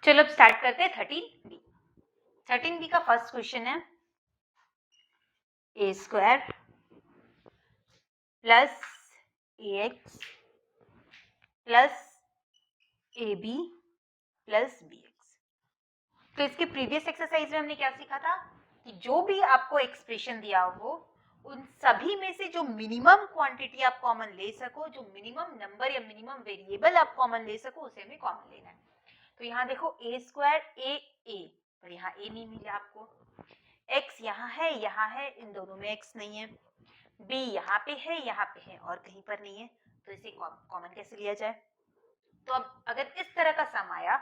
चलो अब स्टार्ट करते हैं 13B। 13B का फर्स्ट क्वेश्चन है a square plus ax plus ab plus bx। तो इसके प्रीवियस एक्सरसाइज में हमने क्या सीखा था कि जो भी आपको एक्सप्रेशन दिया हो उन सभी में से जो मिनिमम क्वांटिटी आप कॉमन ले सको, जो मिनिमम नंबर या मिनिमम वेरिएबल आप कॉमन ले सको, उसे हमें कॉमन लेना है। तो यहाँ देखो a स्क्वायर a पर यहाँ a नहीं मिला आपको, x यहाँ है, इन दोनों में x नहीं है, b यहाँ पे है और कहीं पर नहीं है, तो इसे कॉमन कैसे लिया जाए। तो अब अगर इस तरह का सम आया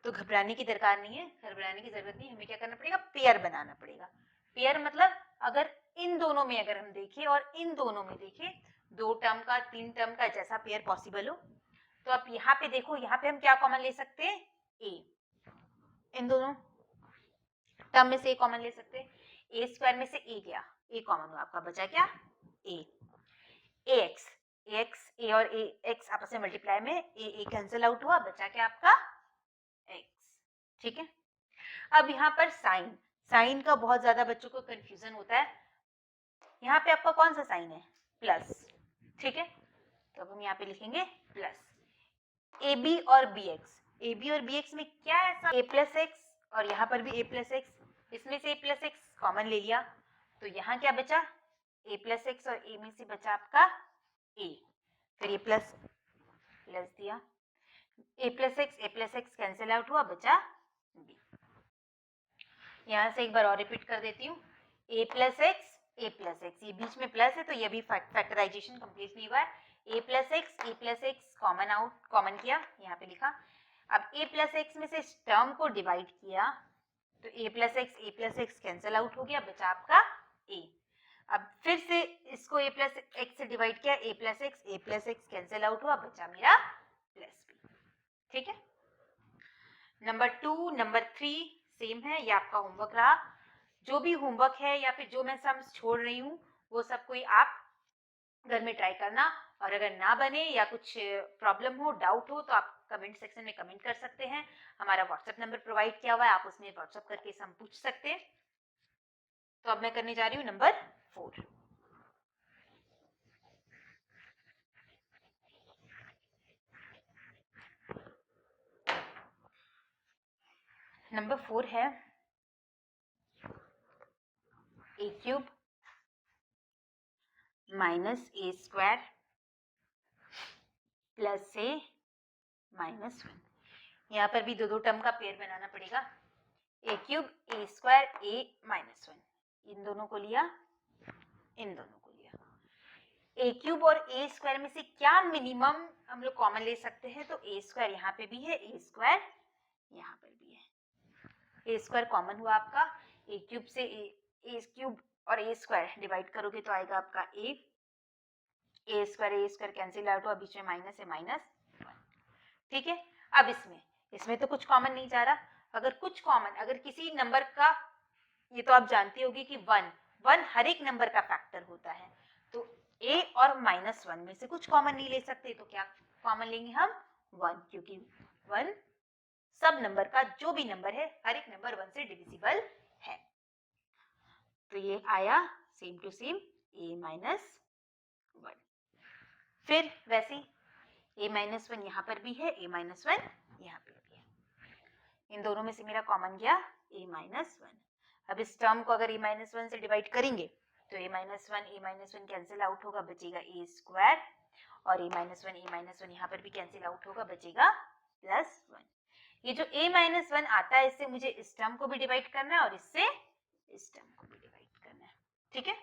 तो घबराने की दरकार नहीं है, घबराने की जरूरत नहीं, हमें क्या करना पड़ेगा, पेयर बनाना पड़ेगा। पेयर मतलब अगर इन दोनों में अगर हम देखें और इन दोनों में देखें, 2 टर्म का 3 टर्म का जैसा पेयर पॉसिबल हो, तो आप यहाँ पे देखो, यहाँ पे हम क्या कॉमन ले सकते हैं, a, इन दोनों टर्म में से a कॉमन ले सकते हैं। a स्क्वायर में से a गया, a कॉमन हुआ, आपका बचा क्या, a, ax a और ax आपस में मल्टीप्लाई में a कैंसिल आउट हुआ, बचा क्या आपका x। ठीक है, अब यहाँ पर साइन का बहुत ज्यादा बच्चों को कंफ्यूजन होता है। यहाँ पे आपका कौन सा साइन है, प्लस, ठीक है, तो अब हम यहाँ पे लिखेंगे प्लस ab और bx में क्या ऐसा a प्लस एक्स और यहाँ पर भी a प्लस एक्स, इसमें से a प्लस एक्स कॉमन ले लिया, तो यहाँ क्या बचा, a प्लस एक्स और a में से बचा आपका a, फिर ये प्लस दिया, a plus x cancel out हुआ, बचा b। यहाँ से एक बार और रिपीट कर देती हूँ, a प्लस एक्स ये बीच में प्लस है तो ये भी फैक्टराइजेशन कंप्लीट नहीं हुआ है, a प्लस एक्स कॉमन किया, यहाँ पे लिखा। अब a प्लस एक्स में से इस टर्म को डिवाइड किया तो a plus x cancel out हो गया, बचा आपका a। अब फिर से इसको a प्लस एक्स से डिवाइड किया, a plus x cancel out हुआ, बचा मेरा प्लस b। ठीक है, नंबर 2 नंबर 3 सेम है, ये आपका होमवर्क रहा। जो भी होमवर्क है या फिर जो मैं सम्स छोड़ रही हूँ वो सब कोई आप घर में ट्राई करना, और अगर ना बने या कुछ प्रॉब्लम हो, डाउट हो, तो आप कमेंट सेक्शन में कमेंट कर सकते हैं। हमारा व्हाट्सएप नंबर प्रोवाइड किया हुआ है, आप उसमें व्हाट्सएप करके सम पूछ सकते हैं। तो अब मैं करने जा रही हूँ नंबर 4। नंबर 4 है a cube minus a square plus a minus 1। यहाँ पर भी दो टर्म का पेयर बनाना पड़ेगा, a cube a square a minus 1, इन दोनों को लिया, इन दोनों को लिया। a क्यूब और a स्क्वायर में से क्या मिनिमम हम लोग कॉमन ले सकते हैं, तो a स्क्वायर यहाँ पे भी है, a स्क्वायर यहाँ पर भी है, a स्क्वायर कॉमन हुआ आपका, a क्यूब से a क्यूब और a स्क्वायर डिवाइड करोगे तो आएगा आपका a स्क्वायर कैंसिल आउट हुआ, बीच में माइनस है, माइनस 1। ठीक है, अब इसमें तो कुछ कॉमन नहीं जा रहा, अगर कुछ कॉमन, अगर किसी नंबर का, ये तो आप जानती होगी कि वन हर एक नंबर का फैक्टर होता है, तो a और माइनस 1 में से कुछ कॉमन नहीं ले सकते, तो क्या कॉमन लेंगे हम 1, क्योंकि 1 सब नंबर का, जो भी नंबर है हर एक नंबर 1 से डिविजिबल है। तो ये आया same to same a minus 1। फिर वैसे a माइनस 1 यहाँ पर भी है, a माइनस 1 यहाँ पर भी है, इन दोनों में से मेरा कॉमन गया a माइनस 1। अब इस टर्म को अगर a माइनस 1 से डिवाइड करेंगे तो a माइनस 1 कैंसिल आउट होगा, बचेगा a स्क्वायर, और a माइनस 1 यहाँ पर भी कैंसिल आउट होगा, बचेगा प्लस 1। ये जो a माइनस 1 आता है, इससे मुझे इस टर्म को भी डिवाइड करना है और इससे इस टर्म को भी डिवाइड करना है। ठीक है,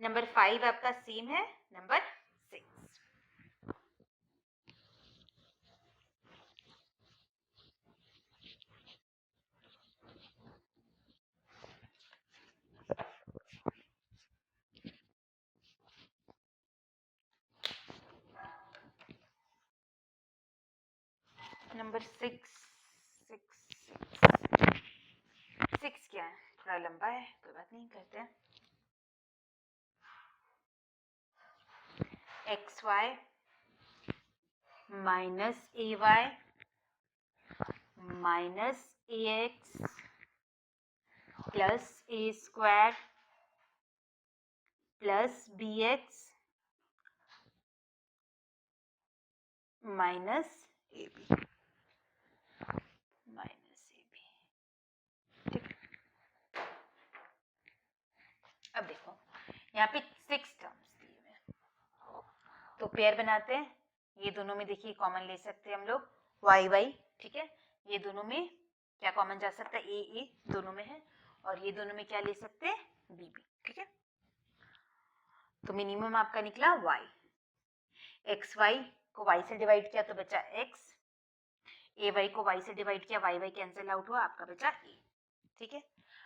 नंबर 5 आपका सेम है नंबर 6। नंबर 6 क्या है, थोड़ा लंबा है, कोई बात नहीं, करते हैं। xy minus ay minus ax plus a square plus bx minus ab ठीक। अब देखो यहाँ पे 6 टर्म्स दिए हुए हैं, तो पेयर बनाते हैं। ये दोनों में देखिए कॉमन ले सकते हैं हम लोग वाई वाई, ठीक है। ये दोनों में क्या कॉमन जा सकता है, ए दोनों में है, और ये दोनों में क्या ले सकते हैं, बी बी, ठीक है। तो मिनिमम आपका निकला y, एक्स वाई को y से डिवाइड किया तो बचा x, ए वाई को y से डिवाइड किया, y कैंसिल आउट हुआ, आपका बचा a, ठीक है।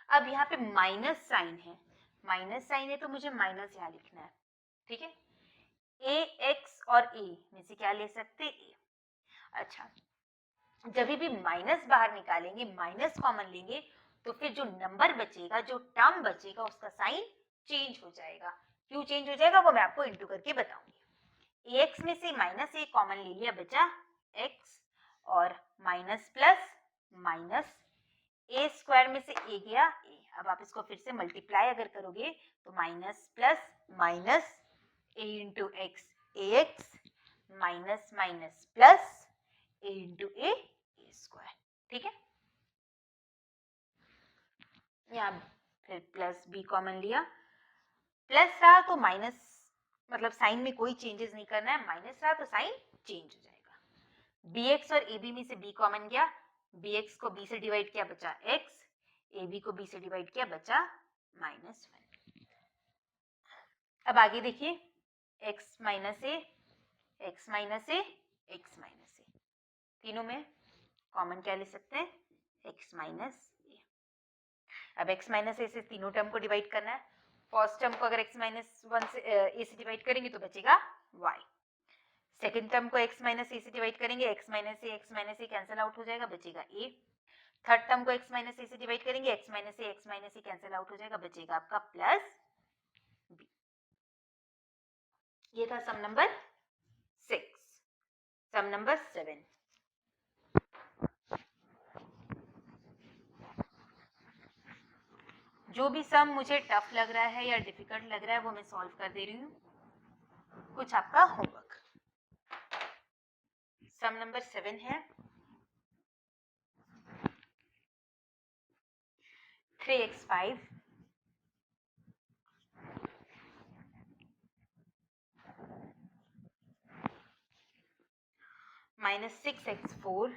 अब यहाँ पे माइनस साइन है, माइनस साइन है तो मुझे माइनस यहाँ लिखना है, ठीक है। ए एक्स और a में से क्या ले सकते, a। अच्छा, जब भी माइनस बाहर निकालेंगे, माइनस कॉमन लेंगे, तो फिर जो नंबर बचेगा, जो टर्म बचेगा, उसका साइन चेंज हो जाएगा। क्यों चेंज हो जाएगा वो मैं आपको इंटू करके बताऊंगी। एक्स में से माइनस ए कॉमन ले लिया, बचा एक्स, और minus plus minus a square में से ए गया ए। अब आप इसको फिर से मल्टीप्लाई अगर करोगे तो माइनस प्लस माइनस ए इंटू एक्स, ए एक्स माइनस माइनस प्लस ए इंटू ए स्क्वायर, ठीक है। यहाँ फिर प्लस बी कॉमन लिया, प्लस रहा तो माइनस, मतलब साइन में कोई चेंजेस नहीं करना है, माइनस रहा तो साइन चेंज हो जाएगा। bx और ab में से b कॉमन गया, bx को b से डिवाइड किया, बचा x, ab को b से डिवाइड किया, बचा -1। अब आगे देखिए, x माइनस ए, x माइनस ए, x माइनस ए, तीनों में कॉमन क्या ले सकते हैं, x माइनस ए। अब x माइनस ए से तीनों टर्म को डिवाइड करना है। फर्स्ट टर्म को अगर x माइनस 1 से a से डिवाइड करेंगे तो बचेगा y। सेकेंड टर्म को x माइनस ए से डिवाइड करेंगे, x माइनस ए कैंसिल आउट हो जाएगा, बचेगा a। थर्ड टर्म को x माइनस ए से डिवाइड करेंगे, x माइनस ए कैंसिल आउट हो जाएगा, बचेगा आपका प्लस b। ये था सम नंबर 6। सम नंबर 7, जो भी सम मुझे टफ लग रहा है या डिफिकल्ट लग रहा है वो मैं सॉल्व कर दे रही हूँ। कुछ आपका होमवर्क। सम नंबर 7 है 3x5 minus 6x4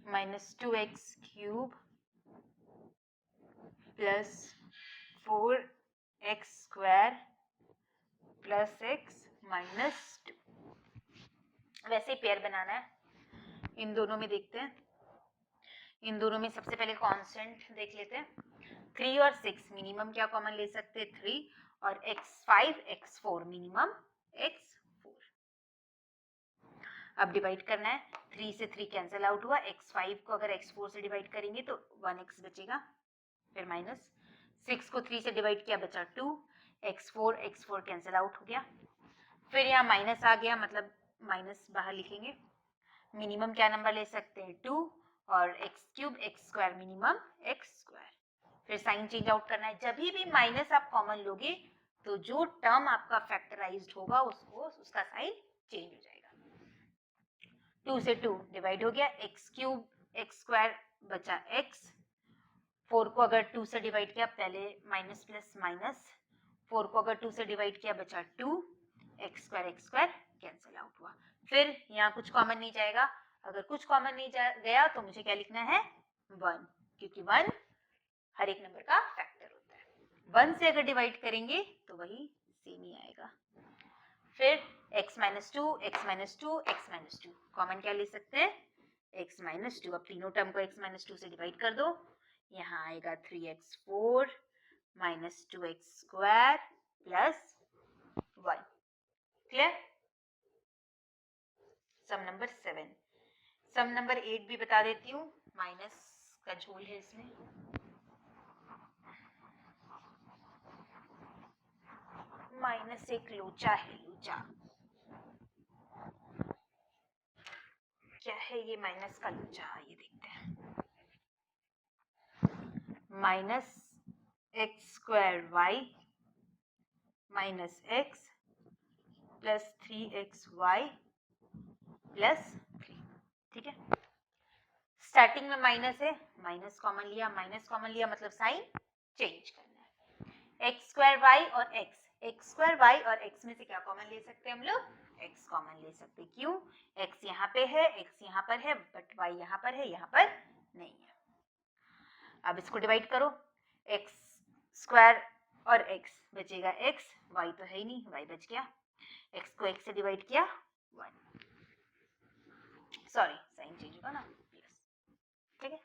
minus 2x cube plus 4x square plus x minus 2। वैसे पेयर बनाना है। इन दोनों में देखते हैं, इन दोनों में सबसे पहले कांस्टेंट देख लेते हैं। 3 और 6 मिनिमम क्या कॉमन ले सकते हैं, 3, और x5 x4 मिनिमम x4। अब डिवाइड करना है, 3 से 3 कैंसिल आउट हुआ, x5 को अगर x4 से डिवाइड करेंगे तो 1x बचेगा, फिर माइनस 6 को 3 से डिवाइड किया, बचा 2, x4 कैंसिल आउट हो गया, फिर यहाँ माइनस आ गया, मतलब माइनस बाहर लिखेंगे। मिनिमम क्या नंबर ले सकते हैं, 2, और x3 x square minimum x square. फिर साइन चेंज आउट करना है। जब भी माइनस आप कॉमन लोगे तो जो टर्म आपका फैक्टराइज्ड होगा उसका साइन चेंज हो जाएगा। 2 से 2 डिवाइड हो गया, x3 x स्क्वायर बचा x। 4 को अगर 2 से डिवाइड किया, पहले माइनस प्लस माइनस, 4 को अगर 2 से डिवाइड किया, बचा 2, x स्क्वायर कैंसिल आउट हुआ। फिर यहाँ कुछ कॉमन नहीं जाएगा, अगर कुछ कॉमन नहीं गया तो मुझे क्या लिखना है, 1, क्योंकि 1 हर एक नंबर का फैक्टर होता है। 1 से अगर डिवाइड करेंगे तो वही सेम ही आएगा। फिर x minus 2 x minus 2 x minus 2 common क्या ले सकते हैं, x माइनस 2। अब तीनों टर्म को x माइनस 2 से डिवाइड कर दो, यहाँ आएगा 3x4 minus 2x square plus 1। Clear. Sum number 7। Sum number 8 भी बता देती हूँ, माइनस का झोल है इसमें। माइनस एक लोचा है, लोचा। है ये माइनस का बचा, ये देखते हैं, minus x square y minus x plus 3xy plus 3, ठीक है। स्टार्टिंग में माइनस है, माइनस कॉमन लिया, माइनस कॉमन लिया मतलब साइन चेंज करना है। एक्स स्क्वायर वाई और एक्स स्क्वायर वाई और एक्स में से क्या कॉमन ले सकते हैं हम लोग, एक्स कॉमन ले सकते हैं। क्यों, एक्स यहाँ पे है, एक्स यहाँ पर है, बट वाई यहाँ पर है, यहाँ पर नहीं है। अब इसको डिवाइड करो, एक्स स्क्वायर और एक्स बचेगा एक्स, वाई तो है ही नहीं, वाई बच गया, एक्स को एक्स से डिवाइड किया 1, सॉरी साइन चेंज होगा ना, प्लस, ठीक है।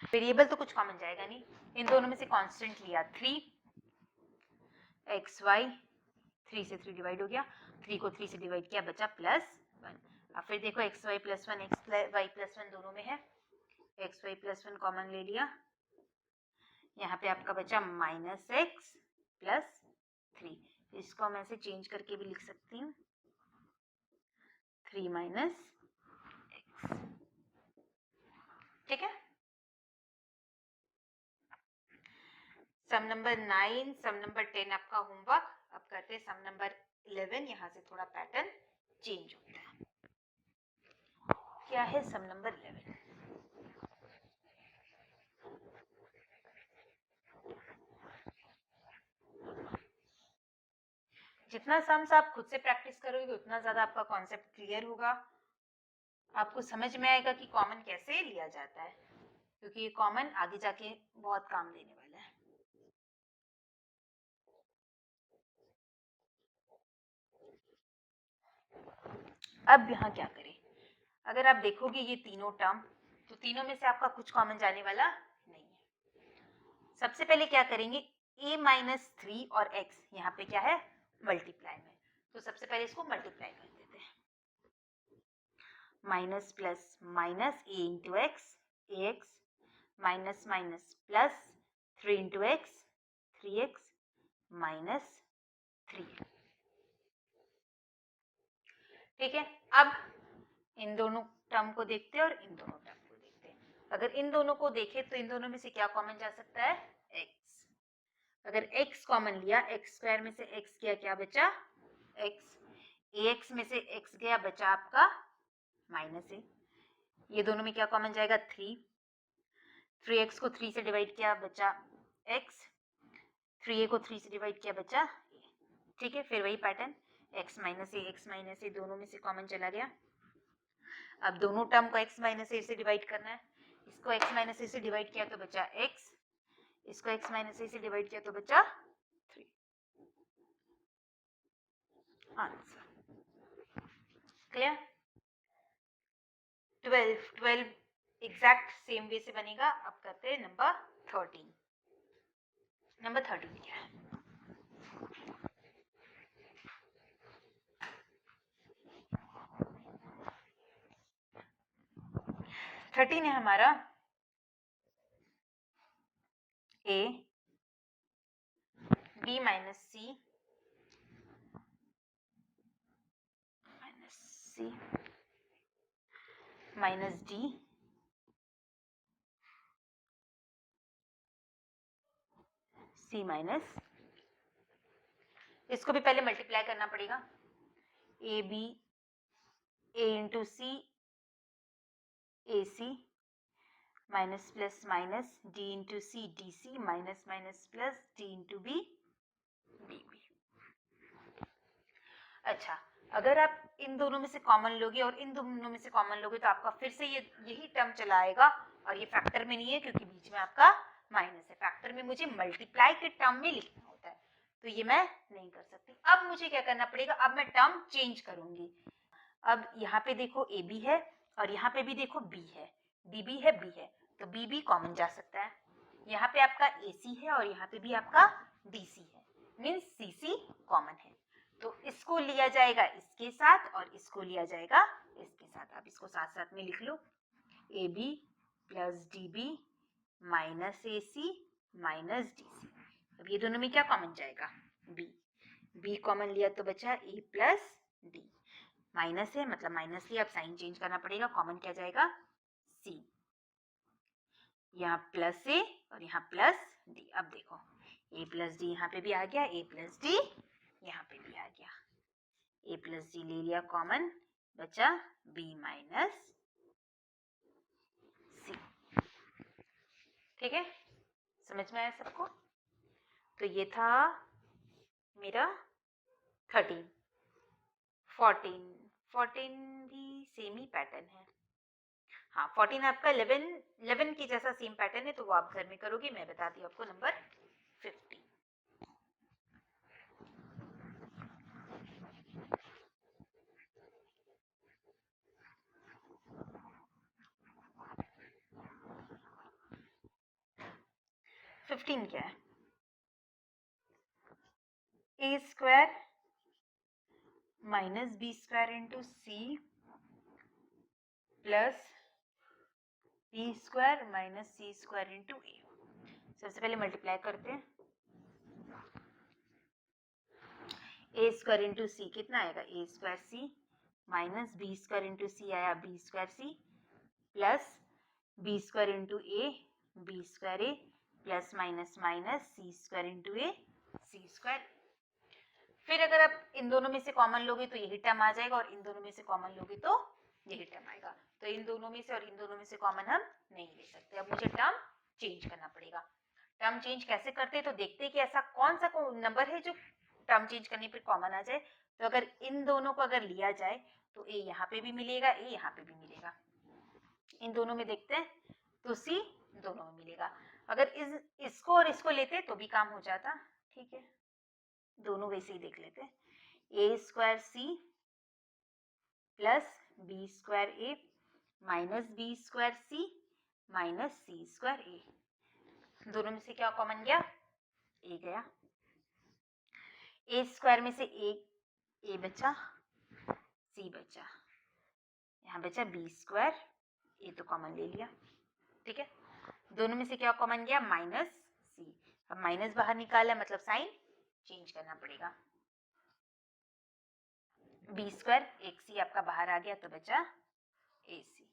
वेरिएबल तो कुछ कॉमन जाएगा नहीं, इन दोनों में से कांस्टेंट लिया 3, एक्स वाई 3 से 3 डिवाइड हो गया, 3 को 3 से डिवाइड किया बचा प्लस 1। अब फिर देखो x y plus 1, x y plus 1 दोनों में है, एक्स वाई प्लस 1 कॉमन ले लिया, यहाँ पे आपका बचा माइनस एक्स प्लस 3, इसको मैं ऐसे चेंज करके भी लिख सकती हूँ 3 माइनस एक्स, ठीक है। सम नंबर 9, सम नंबर 10 आपका होमवर्क। अब करते हैं सम नंबर 11, यहाँ से थोड़ा पैटर्न चेंज होता है। क्या है सम नंबर 11, जितना सम्स आप खुद से प्रैक्टिस करोगे उतना ज्यादा आपका कॉन्सेप्ट क्लियर होगा, आपको समझ में आएगा कि कॉमन कैसे लिया जाता है, क्योंकि ये कॉमन आगे जाके बहुत काम देने वाला है। अब यहाँ क्या करें, अगर आप देखोगे ये तीनों टर्म, तो तीनों में से आपका कुछ कॉमन जाने वाला नहीं है। सबसे पहले क्या करेंगे, a माइनस 3 और x यहाँ पे क्या है, मल्टीप्लाई में, तो सबसे पहले इसको मल्टीप्लाई कर देते हैं, minus plus minus a into x, ax minus minus plus 3 into x, 3x minus 3, ठीक है। अब इन दोनों टर्म को देखते हैं और इन दोनों टर्म को देखते हैं। अगर इन दोनों को देखें तो इन दोनों में से क्या कॉमन जा सकता है, x। अगर x कॉमन लिया, x स्क्वायर में से x गया, क्या बचा x, ax में से x गया, बचा आपका माइनस a, ये दोनों में क्या कॉमन जाएगा 3, 3x को 3 से डिवाइड किया बचा x, 3a को 3 से डिवाइड किया बचा a, ठीक है। फिर वही पैटर्न, x माइनस ए दोनों में से कॉमन चला गया। अब दोनों टर्म को x माइनस ए से डिवाइड करना है, इसको x माइनस ए से डिवाइड किया तो बचा x, इसको x माइनस ए से डिवाइड किया तो बचा 3, answer clear. 12 exact same way से बनेगा। अब करते हैं नंबर 13, नंबर 13 क्या है, थर्टीन है हमारा a b minus c minus d c minus, इसको भी पहले मल्टीप्लाई करना पड़ेगा, a b a into c a c minus plus minus d into c d c minus minus plus d into b d b. अच्छा, अगर आप इन दोनों में से कॉमन लोगे और इन दोनों में से कॉमन लोगे तो आपका फिर से यही टर्म चला आएगा, और ये फैक्टर में नहीं है क्योंकि बीच में आपका माइनस है। फैक्टर में मुझे मल्टीप्लाई के टर्म में लिखना होता है, तो ये मैं नहीं कर सकती। अब मुझे क्या करना पड़ेगा, अब मैं टर्म चेंज करूंगी। अब यहाँ पे देखो ए बी है और यहाँ पे भी देखो बी है, डी बी है, बी है, तो बी बी कॉमन जा सकता है। यहाँ पे आपका ए सी है और यहाँ पे भी आपका डी सी है, मीन्स सी सी कॉमन है, तो इसको लिया जाएगा इसके साथ और इसको लिया जाएगा इसके साथ। आप इसको साथ साथ में लिख लो, a b plus d b minus a c minus d c. अब ये दोनों में क्या कॉमन जाएगा, बी, बी कॉमन लिया तो बचा ए प्लस डी, माइनस है मतलब माइनस लिया, अब साइन चेंज करना पड़ेगा, कॉमन क्या जाएगा सी, यहाँ प्लस ए और यहाँ प्लस डी। अब देखो ए प्लस डी यहाँ पे भी आ गया, ए प्लस डी यहाँ पे भी आ गया, ए प्लस डी ले लिया कॉमन, बचा बी माइनस सी। ठीक है, समझ में आया सबको? तो ये था मेरा 13। 14 भी सेम ही पैटर्न है। हाँ 14 आपका 11 की जैसा सेम पैटर्न है, तो वो आप घर में करोगे, मैं बताती हूँ आपको नंबर 50। क्या है? A square minus b square into c plus b square minus c square into a. सबसे पहले मल्टीप्लाई करते हैं, ए स्क्वायर इंटू सी कितना आएगा, a square c minus b square into c आया b square c plus b square into a b square a plus minus minus c square into a c square. फिर अगर आप इन दोनों में से common लोगे तो यही टर्म आ जाएगा, और इन दोनों में से कॉमन लोगे तो यही टर्म आएगा। तो इन दोनों में से और इन दोनों में से कॉमन हम नहीं ले सकते, अब मुझे टर्म चेंज करना पड़ेगा। टर्म चेंज कैसे करते हैं, तो देखते हैं कि ऐसा कौन सा नंबर है जो टर्म चेंज करने पर कॉमन आ जाए। तो अगर इन दोनों को अगर लिया जाए तो ए यहाँ पे भी मिलेगा, ए यहाँ पे भी मिलेगा। इन दोनों में देखते हैं तो सी दोनों में मिलेगा। अगर इसको और इसको लेते तो भी काम हो जाता। ठीक है, दोनों वैसे ही देख लेते हैं, a square c plus b square a minus b square c minus c square a. दोनों में से क्या कॉमन गया, ए गया। ए स्क्वायर में से ए बचा, सी बचा, यहाँ बचा बी स्क्वायर, ए तो कॉमन ले लिया। ठीक है, दोनों में से क्या कॉमन गया, माइनस सी। अब माइनस बाहर निकाला मतलब साइन चेंज करना पड़ेगा, बी स्क्वायर एक सी आपका बाहर आ गया तो बचा ए सी।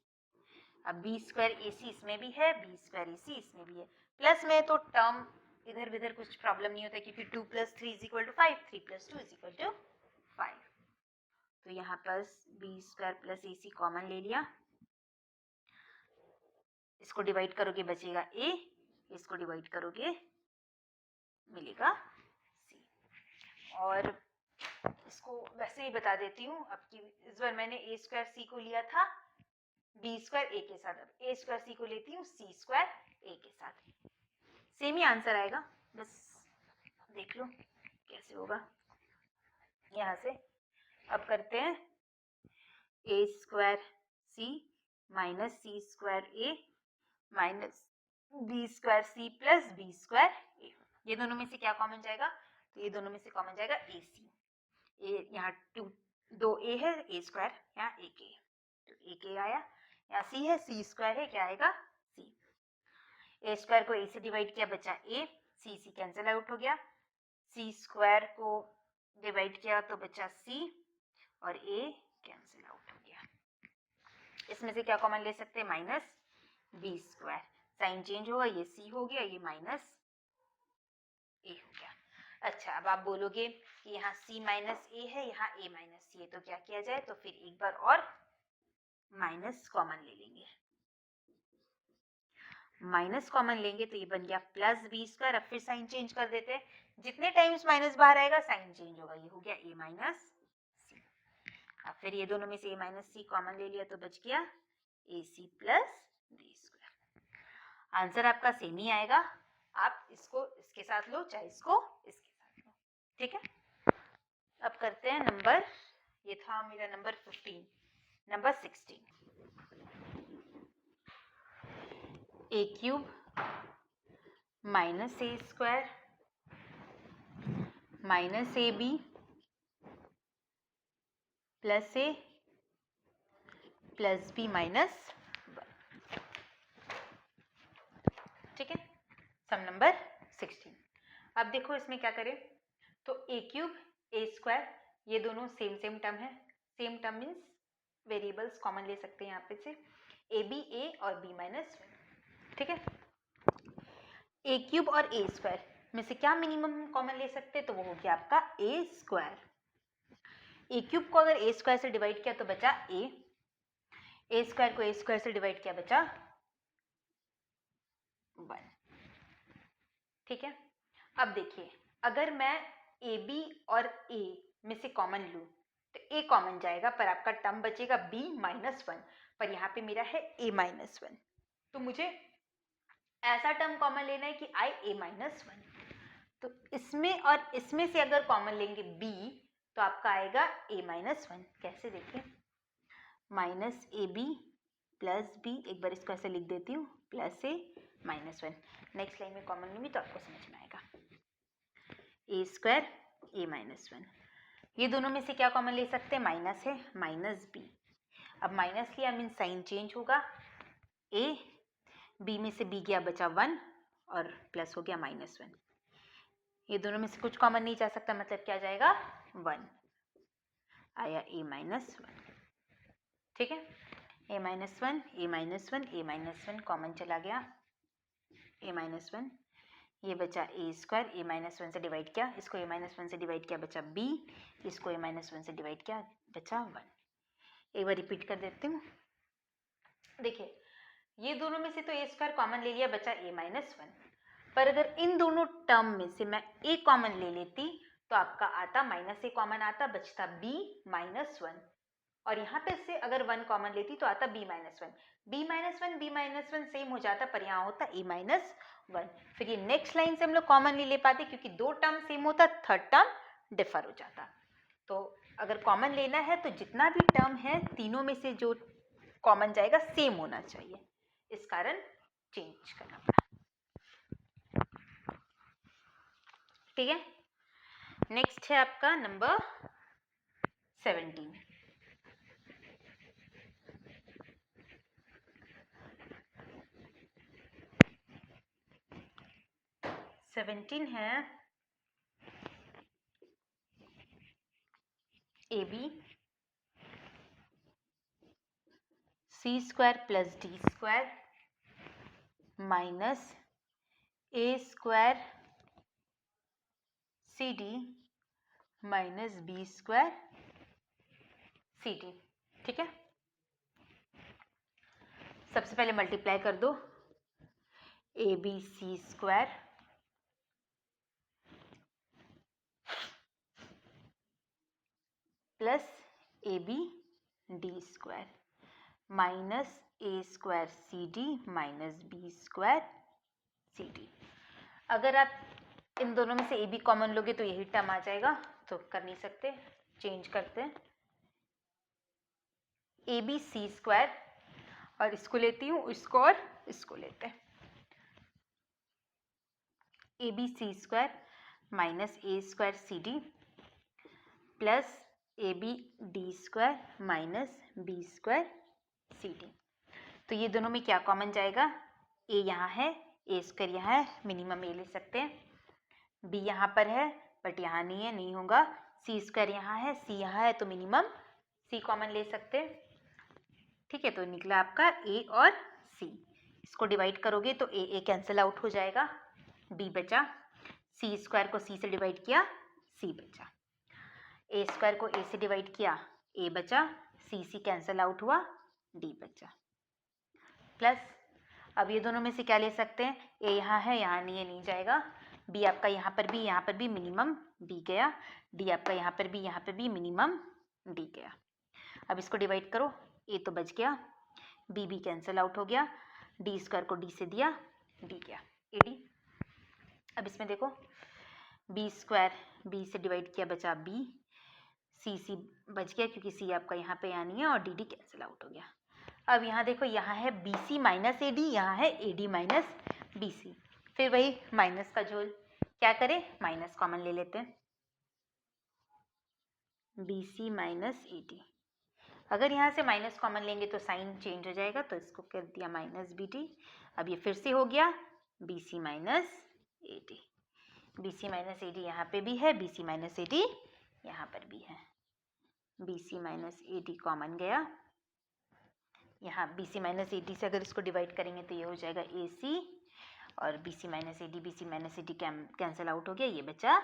अब बी स्क्वायर ए सी इसमें भी है, बी स्क्वायर ए सी इसमें भी है। प्लस में तो टर्म इधर उधर कुछ प्रॉब्लम नहीं होता, क्योंकि 2 + 3 = 5, 3 + 2 = 5। तो यहाँ पर बी स्क्वायर प्लस ए सी कॉमन ले लिया, इसको डिवाइड करोगे बचेगा ए, इसको डिवाइड करोगे मिलेगा सी। और इसको वैसे ही बता देती हूँ, अब की इस बार मैंने ए स्क्वायर सी को लिया था बी स्क्वायर ए के साथ, अब ए स्क्वायर सी को लेती हूँ सी स्क्वायर ए के साथ। सेम ही आंसर आएगा, बस देख लो कैसे होगा। यहाँ से अब करते हैं a square c minus c square a minus b square c plus b square a. ये दोनों में से क्या कॉमन जाएगा, तो ये दोनों में से कॉमन जाएगा ए सी। ए यहाँ 2 ए है, ए स्क्वायर यहाँ ए के, तो ए के आया, यहाँ सी है, सी स्क्वायर है, क्या आएगा सी। ए स्क्वायर को ए से डिवाइड किया बचा ए, सी सी कैंसिल आउट हो गया, सी स्क्वायर को डिवाइड किया तो बचा सी और ए कैंसिल आउट हो गया। इसमें से क्या कॉमन ले सकते हैं, minus b square, sign change होगा, ये सी हो गया, ये माइनस ए हो गया। अच्छा, अब आप बोलोगे कि यहाँ c माइनस ए है, यहाँ a माइनस सी है, तो क्या किया जाए, तो फिर एक बार और माइनस कॉमन ले लेंगे। माइनस कॉमन लेंगे तो ये बन गया प्लस बी स्क्वायर। अब फिर साइन चेंज कर देते हैं, जितने टाइम्स माइनस बाहर आएगा साइन चेंज होगा, ये हो गया a माइनस सी। अब फिर ये दोनों में से a माइनस सी कॉमन ले लिया तो बच गया a c plus b square. Answer आपका सेम ही आएगा, आप इसको इसके साथ लो चाहे इसको इसके साथ लो। ठीक है, अब करते हैं नंबर, ये था मेरा number 15, number 16। A cube minus a square minus a b plus a plus b minus 1। ठीक है, सम नंबर 16। अब देखो इसमें क्या करें, तो ए क्यूब ए स्क्वायर ये दोनों सेम टर्म है, same term means variables common ले सकते हैं यहाँ पे से, ए बी ए और बी माइनस 1, ठीक है। ए क्यूब और ए स्क्वायर में से क्या मिनिमम कॉमन ले सकते हैं, तो वो हो गया आपका ए स्क्वायर। ए क्यूब को अगर ए स्क्वायर से डिवाइड किया तो बचा ए स्क्वायर को ए स्क्वायर से डिवाइड किया बचा 1, ठीक है। अब देखिए अगर मैं ए बी और ए में से कॉमन लूँ तो ए कॉमन जाएगा, पर आपका टर्म बचेगा b माइनस 1, पर यहाँ पे मेरा है a माइनस 1, तो मुझे ऐसा टर्म कॉमन लेना है कि i a माइनस 1। तो इसमें और इसमें से अगर कॉमन लेंगे b तो आपका आएगा a माइनस 1। कैसे देखिए, minus a b plus b, एक बार इसको ऐसे लिख देती हूँ, plus a minus 1। Next line में कॉमन लूँगी तो आपको समझ में आएगा, ए स्क्वायर ए माइनस 1। ये दोनों में से क्या कॉमन ले सकते हैं, माइनस है, माइनस बी। अब माइनस लिया मीन साइन चेंज होगा, ए बी में से बी गया बचा 1 और प्लस हो गया माइनस 1। ये दोनों में से कुछ कॉमन नहीं जा सकता, मतलब क्या जाएगा 1, आया ए माइनस 1, ठीक है। ए माइनस 1 ए माइनस 1 ए माइनस 1 कॉमन चला गया, ए माइनस 1, ये बचा ए स्क्वायर, ए माइनस 1 से डिवाइड किया, इसको ए माइनस 1 से डिवाइड किया बचा b, इसको ए माइनस 1 से डिवाइड किया बचा 1। एक बार रिपीट कर देती हूँ, देखिए ये दोनों में से तो ए स्क्वायर कॉमन ले लिया बचा ए माइनस 1, पर अगर इन दोनों टर्म में से मैं ए कॉमन ले लेती तो आपका आता माइनस ए कॉमन आता, बचता b माइनस 1, और यहाँ पे से अगर 1 कॉमन लेती तो आता b minus 1, b minus 1 same हो जाता, पर यहाँ होता a माइनस 1। फिर ये नेक्स्ट लाइन से हम लोग कॉमन नहीं ले पाते क्योंकि दो टर्म सेम होता, थर्ड टर्म डिफर हो जाता। तो अगर कॉमन लेना है तो जितना भी टर्म है तीनों में से जो कॉमन जाएगा सेम होना चाहिए, इस कारण चेंज करना पड़ा, ठीक है। नेक्स्ट है आपका नंबर 17। है a b c square plus d square minus a square c d minus b square c d, ठीक है। सबसे पहले मल्टीप्लाई कर दो, a b c square plus a b d square minus a square c d minus b square c d. अगर आप इन दोनों में से ए बी कॉमन लोगे तो यही टर्म आ जाएगा, तो कर नहीं सकते, चेंज करते हैं, ए बी सी स्क्वायर और इसको लेती हूँ, इसको और इसको लेते हैं, a b c square minus a square c d plus a b d square minus b square c d. तो ये दोनों में क्या कॉमन जाएगा, ए यहाँ है, ए स्क्वायर यहाँ है, मिनिमम ए ले सकते हैं, बी यहाँ पर है बट यहाँ नहीं है, नहीं होगा, सी स्क्वायर यहाँ है, सी यहाँ है, तो मिनिमम सी कॉमन ले सकते हैं, ठीक है। तो निकला आपका ए और सी, इसको डिवाइड करोगे तो ए कैंसिल आउट हो जाएगा, बी बचा, सी स्क्वायर को सी से डिवाइड किया सी बचा, ए स्क्वायर को ए से डिवाइड किया ए बचा, सी कैंसिल आउट हुआ डी बचा, प्लस अब ये दोनों में से क्या ले सकते हैं, ए यहाँ है, यहाँ नहीं है, नहीं जाएगा, बी आपका यहाँ पर भी मिनिमम बी गया, डी आपका यहाँ पर भी मिनिमम डी गया। अब इसको डिवाइड करो, ए तो बच गया, बी कैंसिल आउट हो गया, डी स्क्वायर को डी से दिया डी गया, ए डी। अब इसमें देखो बी स्क्वायर बी से डिवाइड किया बचा बी, सी बच गया क्योंकि सी आपका यहाँ पे यहाँ नहीं है, और डी कैंसिल आउट हो गया। अब यहाँ देखो, यहाँ है b c minus a d, यहाँ है a d minus b c, फिर वही माइनस का झोल, क्या करें, माइनस कॉमन ले लेते हैं, b c minus a d. अगर यहाँ से माइनस कॉमन लेंगे तो साइन चेंज हो जाएगा, तो इसको कर दिया माइनस बी डी। अब ये फिर से हो गया b c minus a d, b c minus a d यहाँ पे भी है, b c minus a d यहाँ पर भी है, b c minus a d common गया। यहाँ b c minus a d से अगर इसको डिवाइड करेंगे तो ये हो जाएगा ए सी, और b c minus a d cancel out हो गया, ये बचा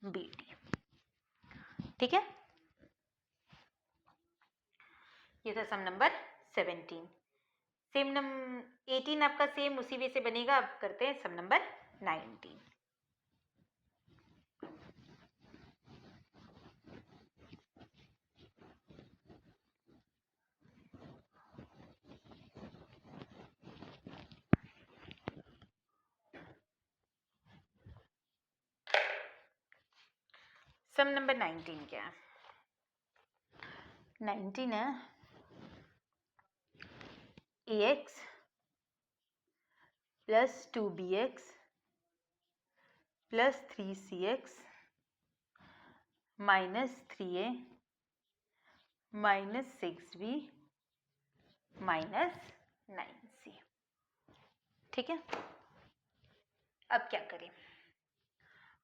बी डी। ठीक है, ये था सम नंबर 17। सेम 18 आपका सेम उसी वे से बनेगा। अब करते हैं सम नंबर 19। सम नंबर 19 क्या है? 19 है ax plus 2bx plus 3cx minus 3a minus 6b minus 9c। ठीक है, अब क्या करें?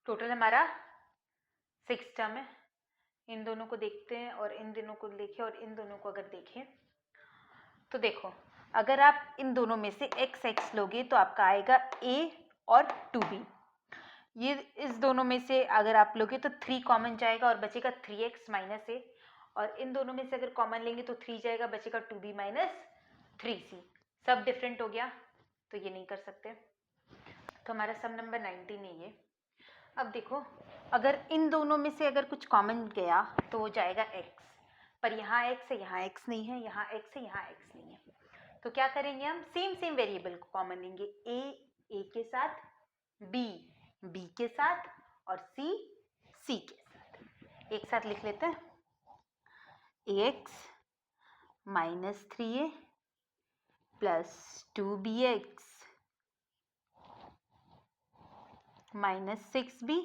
टोटल हमारा 6 टर्म है। इन दोनों को देखते हैं और इन दोनों को देखें, और इन दोनों को अगर देखें तो देखो, अगर आप इन दोनों में से x लोगे तो आपका आएगा a और 2b। ये इस दोनों में से अगर आप लोगे तो 3 कॉमन जाएगा और बचेगा 3x माइनस a, और इन दोनों में से अगर कॉमन लेंगे तो 3 जाएगा, बचेगा 2b माइनस 3c। सब डिफरेंट हो गया तो ये नहीं कर सकते, तो हमारा सम नंबर 19 है ये। अब देखो, अगर इन दोनों में से अगर कुछ कॉमन गया तो हो जाएगा x, पर यहाँ x है, यहाँ x नहीं है, यहाँ x है, यहाँ x नहीं है। तो क्या करेंगे हम? सेम वेरिएबल को कॉमन लेंगे, a के साथ, b के साथ और c के साथ। एक साथ लिख लेते हैं, ax minus 3a plus 2bx minus 6b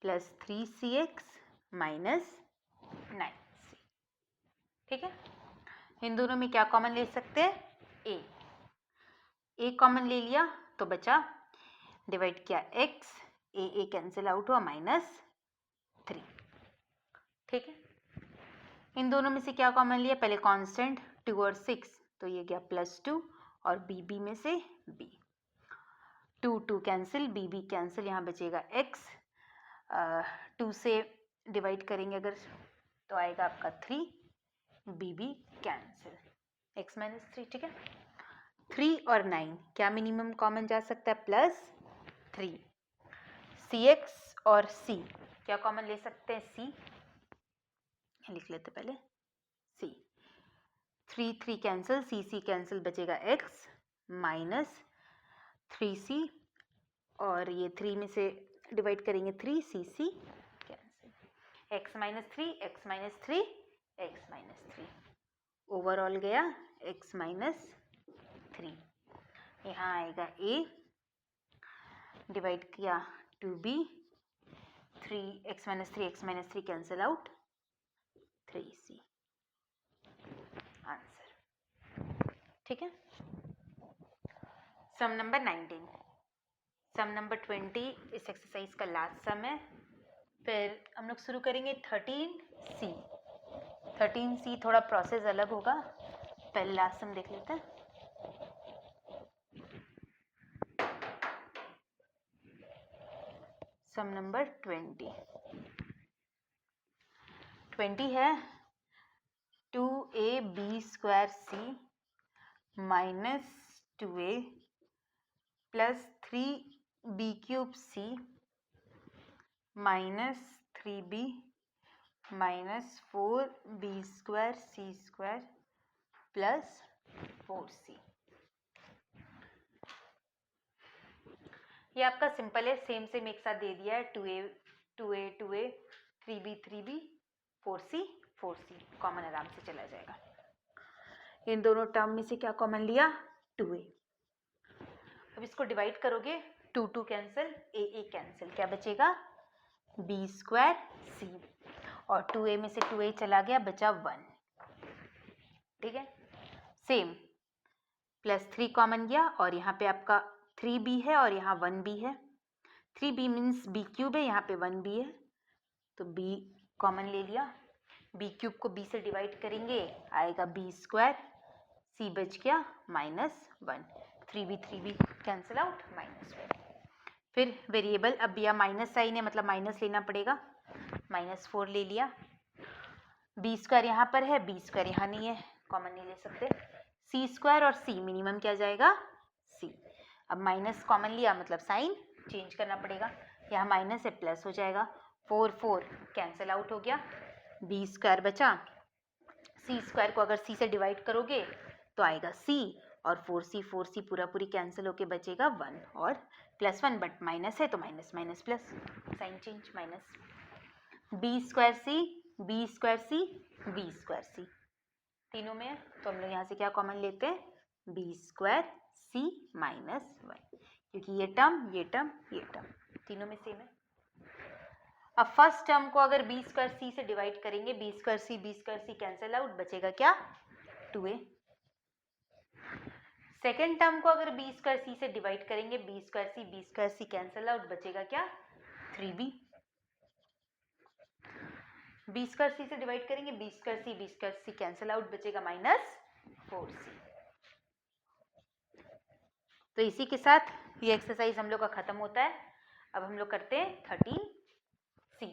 plus 3cx minus 9c। ठीक है, इन दोनों में क्या कॉमन ले सकते हैं? a कॉमन ले लिया तो बचा, डिवाइड किया x, a कैंसिल आउट हुआ, माइनस 3। ठीक है, इन दोनों में से क्या कॉमन लिया? पहले कांस्टेंट 2 और 6, तो ये गया +2, और b में से b, 2 कैंसिल, b कैंसिल, यहाँ बचेगा x। 2 से डिवाइड करेंगे अगर तो आएगा आपका 3, b कैंसिल, x माइनस 3। ठीक है, 3 और 9 क्या मिनिमम कॉमन जा सकता है? +3। cx और c क्या कॉमन ले सकते हैं? c लिख लेते पहले, c। 3 कैंसिल, c कैंसिल, बचेगा x माइनस 3c, और ये 3 में से डिवाइड करेंगे 3, c cancel, x minus 3, x minus 3, x minus 3, overall गया x माइनस 3। यहाँ आएगा a, डिवाइड किया 2b, 3x minus 3 cancel out, 3c answer. ठीक है, सम नंबर 19। सम नंबर 20 इस एक्सरसाइज का लास्ट सम है। फिर हम लोग शुरू करेंगे 13C। 13C थोड़ा प्रोसेस अलग होगा, पहले लास्ट सम देख लेते हैं। सम नंबर 20 है 2ab² c minus 2a plus 3b³ c minus 3b minus 4b² c² plus 4c। ये आपका सिंपल है, सेम एक साथ दे दिया है, 2a 3b 4c कॉमन आराम से चला जाएगा। इन दोनों टर्म में से क्या कॉमन लिया? 2a। अब इसको डिवाइड करोगे, 2 कैंसिल, a कैंसिल, क्या बचेगा? b² c, और 2a में से 2a चला गया, बचा 1। ठीक है, सेम प्लस 3 कॉमन गया, और यहाँ पे आपका 3b है और यहाँ 1b है। 3b मीन्स b³ है, यहाँ पे 1b है, तो b कॉमन ले लिया, बी क्यूब को बी से डिवाइड करेंगे आएगा बी स्क्वायर, सी बच गया -1, 3b कैंसिल आउट -1। फिर वेरिएबल, अब यह माइनस साइन है मतलब माइनस लेना पड़ेगा, -4 ले लिया, बी स्क्वायर यहाँ पर है, बी स्क्वायर यहाँ नहीं है, कॉमन नहीं ले सकते, सी स्क्वायर और सी मिनिमम क्या जाएगा सी। अब माइनस कॉमन लिया मतलब साइन चेंज करना पड़ेगा, यहाँ माइनस है प्लस हो जाएगा, 4 कैंसिल आउट हो गया, बी स्क्वायर बचा, सी स्क्वायर को अगर सी से डिवाइड करोगे तो आएगा सी और 4c पूरी कैंसिल होके बचेगा 1 और +1, बट माइनस है तो minus minus plus, sign change minus, b square c b square c b square c तीनों में है तो हम लोग यहाँ से क्या कॉमन लेते हैं, बी स्क्वायर सी -1, क्योंकि ये टर्म तीनों में सेम है। अब फर्स्ट टर्म को अगर बी स्क्वायर सी से डिवाइड करेंगे, बी स्क्वायर सी कैंसिल आउट, बचेगा क्या 2a। सेकेंड टर्म को अगर बी स्क्वायर सी से डिवाइड करेंगे, बी स्क्वायर सी कैंसिल आउट, बचेगा क्या 3b। बी स्क्वायर सी से डिवाइड करेंगे, बी स्क्वायर सी कैंसिल आउट, बचेगा -4c। तो इसी के साथ ये एक्सरसाइज हम लोग का खत्म होता है। अब हम लोग करते हैं 13c।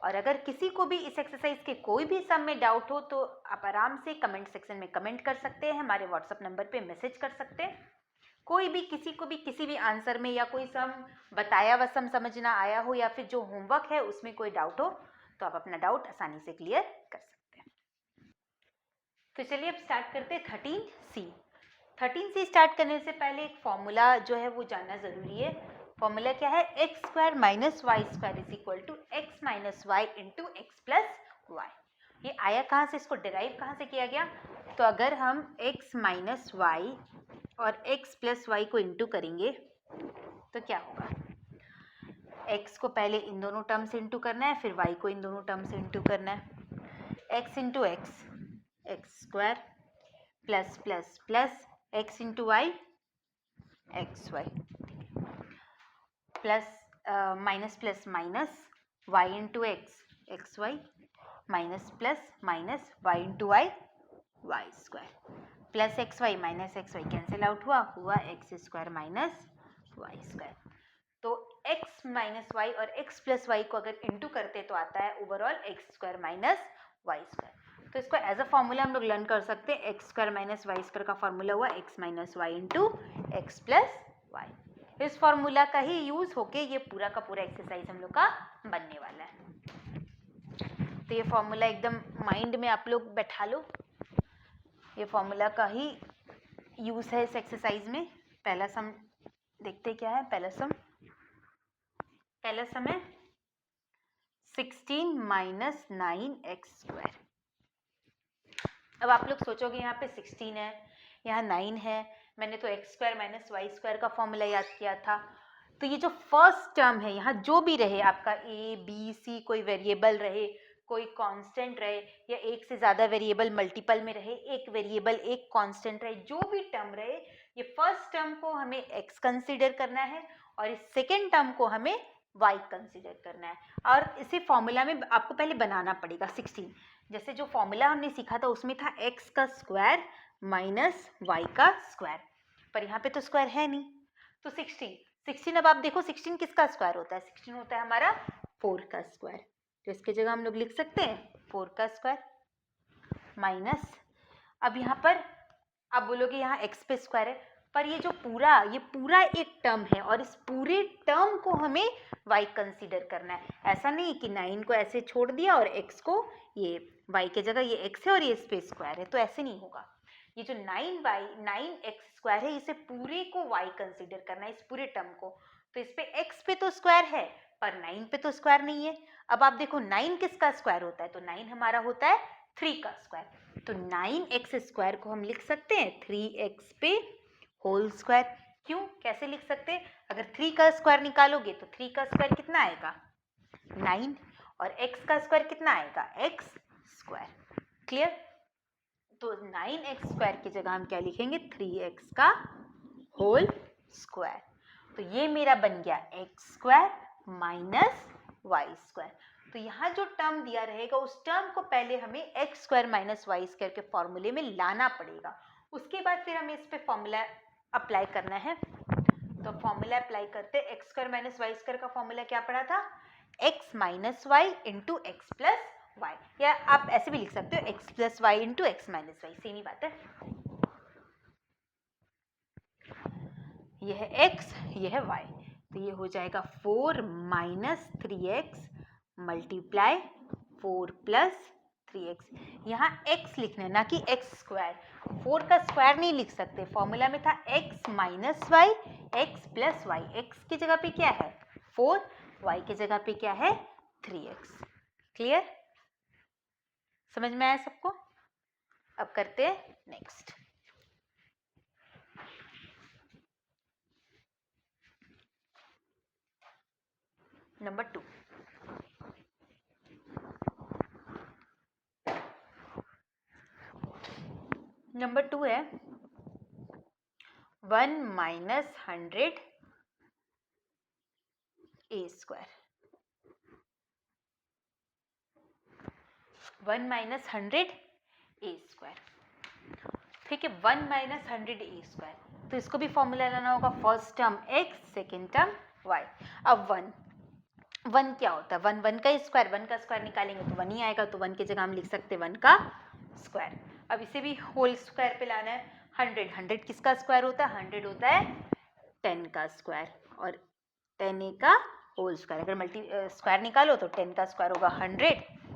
और अगर किसी को भी इस एक्सरसाइज के कोई भी सम में डाउट हो तो आप आराम से कमेंट सेक्शन में कमेंट कर सकते हैं, हमारे व्हाट्सएप नंबर पे मैसेज कर सकते हैं। कोई भी किसी को भी किसी भी आंसर में या कोई सम बताया हुआ सम समझ ना आया हो या फिर जो होमवर्क है उसमें कोई डाउट हो तो आप अपना डाउट आसानी से क्लियर कर सकते हैं। तो चलिए अब स्टार्ट करते हैं 13c। 13c स्टार्ट करने से पहले एक फॉर्मूला जो है वो जानना ज़रूरी है। फॉर्मूला क्या है, x² - y² = x - y × x + y। ये आया कहाँ से, इसको डिराइव कहाँ से किया गया, तो अगर हम x - y और x + y को इंटू करेंगे तो क्या होगा, x को पहले इन दोनों टर्म से इंटू करना है, फिर y को इन दोनों टर्म से इंटू करना है, x × x x² plus x × y xy plus minus plus minus y × x xy minus plus minus y × y y² plus xy minus xy cancel out हुआ x² - y²। तो x - y और x + y को अगर into करते तो आता है overall x² - y²। तो इसको एज अ फॉर्मूला हम लोग लर्न कर सकते हैं, x² - y² का फॉर्मूला हुआ x - y × x + y। इस फॉर्मूला का ही यूज होके ये पूरा का पूरा एक्सरसाइज हम लोग का बनने वाला है। तो ये फॉर्मूला एकदम माइंड में आप लोग बैठा लो, ये फॉर्मूला का ही यूज है इस एक्सरसाइज में। पहला सम देखते क्या है, पहला सम है 16 - 9x²। अब आप लोग सोचोगे यहाँ पे 16 है, यहाँ 9 है, मैंने तो x² - y² का फॉर्मूला याद किया था। तो ये जो फर्स्ट टर्म है यहाँ जो भी रहे आपका a b c, कोई वेरिएबल रहे, कोई कांस्टेंट रहे या एक से ज़्यादा वेरिएबल मल्टीपल में रहे, एक वेरिएबल एक कांस्टेंट रहे, जो भी टर्म रहे, ये फर्स्ट टर्म को हमें x कंसीडर करना है और इस सेकेंड टर्म को हमें y कंसीडर करना है। और इसे फॉर्मूला में आपको पहले बनाना पड़ेगा 16। जैसे जो फॉर्मूला हमने सीखा था उसमें था x का स्क्वायर माइनस y का स्क्वायर, पर यहाँ पे तो स्क्वायर है नहीं, तो 16। अब आप देखो 16 किसका स्क्वायर होता है, 16 होता है हमारा 4 का स्क्वायर, तो इसके जगह हम लोग लिख सकते हैं 4 का स्क्वायर माइनस, अब यहाँ पर आप बोलोगे यहाँ x पे स्क्वायर है, पर ये पूरा एक टर्म है और इस पूरे टर्म को हमें y कंसीडर करना है। ऐसा नहीं कि 9 को ऐसे छोड़ दिया और x को, ये y के जगह ये x है और ये इस पे स्क्वायर है, तो ऐसे नहीं होगा। ये जो 9x² है इसे पूरे को y कंसीडर करना है, इस पूरे टर्म को। तो इस पे x पे तो स्क्वायर है पर 9 पे तो स्क्वायर नहीं है। अब आप देखो 9 किसका स्क्वायर होता है, तो 9 हमारा होता है 3 का स्क्वायर, तो 9x² को हम लिख सकते हैं 3x पे होल स्क्वायर। क्यों, कैसे लिख सकते हैं, अगर 3 का स्क्वायर निकालोगे तो 3 का स्क्वायर कितना आएगा 9 और x का स्क्वायर कितना आएगा x²। क्लियर, तो 9x² की जगह हम क्या लिखेंगे 3x का होल स्क्वायर। तो ये मेरा बन गया x² - y²। तो यहाँ जो टर्म दिया रहेगा उस टर्म को पहले हमें x square minus y square के फॉर्मूले में लाना पड़ेगा, उसके बाद फिर हमें इस पे फॉर्मूला अप्लाई करना है। तो फॉर्मूला अप्लाई करते, x square minus y square का फॉर्मूला क्या पड़ा था, x minus y into x plus y, या आप ऐसे भी लिख सकते हो x plus y into x minus y, same ही बात है। यह है एक्स, यह है वाई, तो ये हो जाएगा 4 minus 3x multiply 4 plus 3x। यहाँ x लिखना है ना कि x स्क्वायर, 4 का स्क्वायर नहीं लिख सकते, फॉर्मूला में था x minus y x plus y, x की जगह पे क्या है 4, y की जगह पे क्या है 3x। क्लियर, समझ में आया सबको? अब करते हैं नेक्स्ट। नंबर 2, नंबर 2 है 1 माइनस 100 ए स्क्वायर, 1 माइनस 100 ए स्क्वायर, ठीक है। 1 माइनस 100 ए स्क्वायर, तो इसको भी फॉर्मूला लाना होगा, first term x, second term y। अब 1 क्या होता है, 1 का स्क्वायर, 1 का स्क्वायर निकालेंगे तो 1 ही आएगा, तो 1 की जगह हम लिख सकते हैं 1 का स्क्वायर। अब इसे भी होल स्क्वायर पे लाना है, 100 किसका स्क्वायर होता है, 100 होता है 10 का स्क्वायर, और 10a का होल स्क्वायर, अगर स्क्वायर निकालो तो 10 का स्क्वायर होगा 100,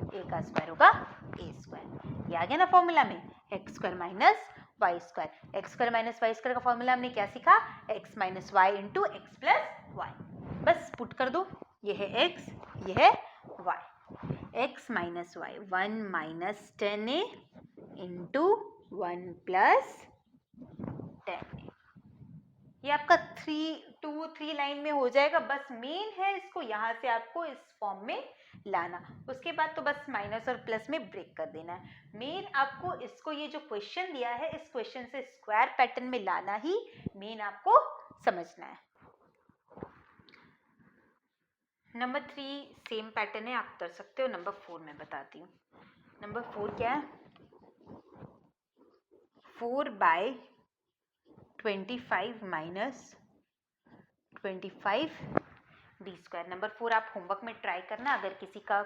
a का स्क्वायर होगा a स्क्वायर। ये आ गया ना फॉर्मूला में, x square minus y square. X square minus y square का फॉर्मूला हमने क्या सीखा, x minus y into x plus y. बस पुट कर दो, ये है x, ये है y, x minus y 1 minus 10a into 1 plus 10a। ये आपका 3 लाइन में हो जाएगा। बस मेन है इसको यहाँ से आपको इस फॉर्म में लाना, उसके बाद तो बस माइनस और प्लस में ब्रेक कर देना है। मेन आपको इसको, ये जो क्वेश्चन दिया है इस क्वेश्चन से स्क्वायर पैटर्न में लाना ही मेन आपको समझना है। नंबर 3 सेम पैटर्न है, आप कर सकते हो। नंबर 4 मैं बताती हूँ। नंबर 4 क्या है, 4 by 25 minus 25 b square. Number 4 आप होमवर्क में ट्राई करना, अगर किसी का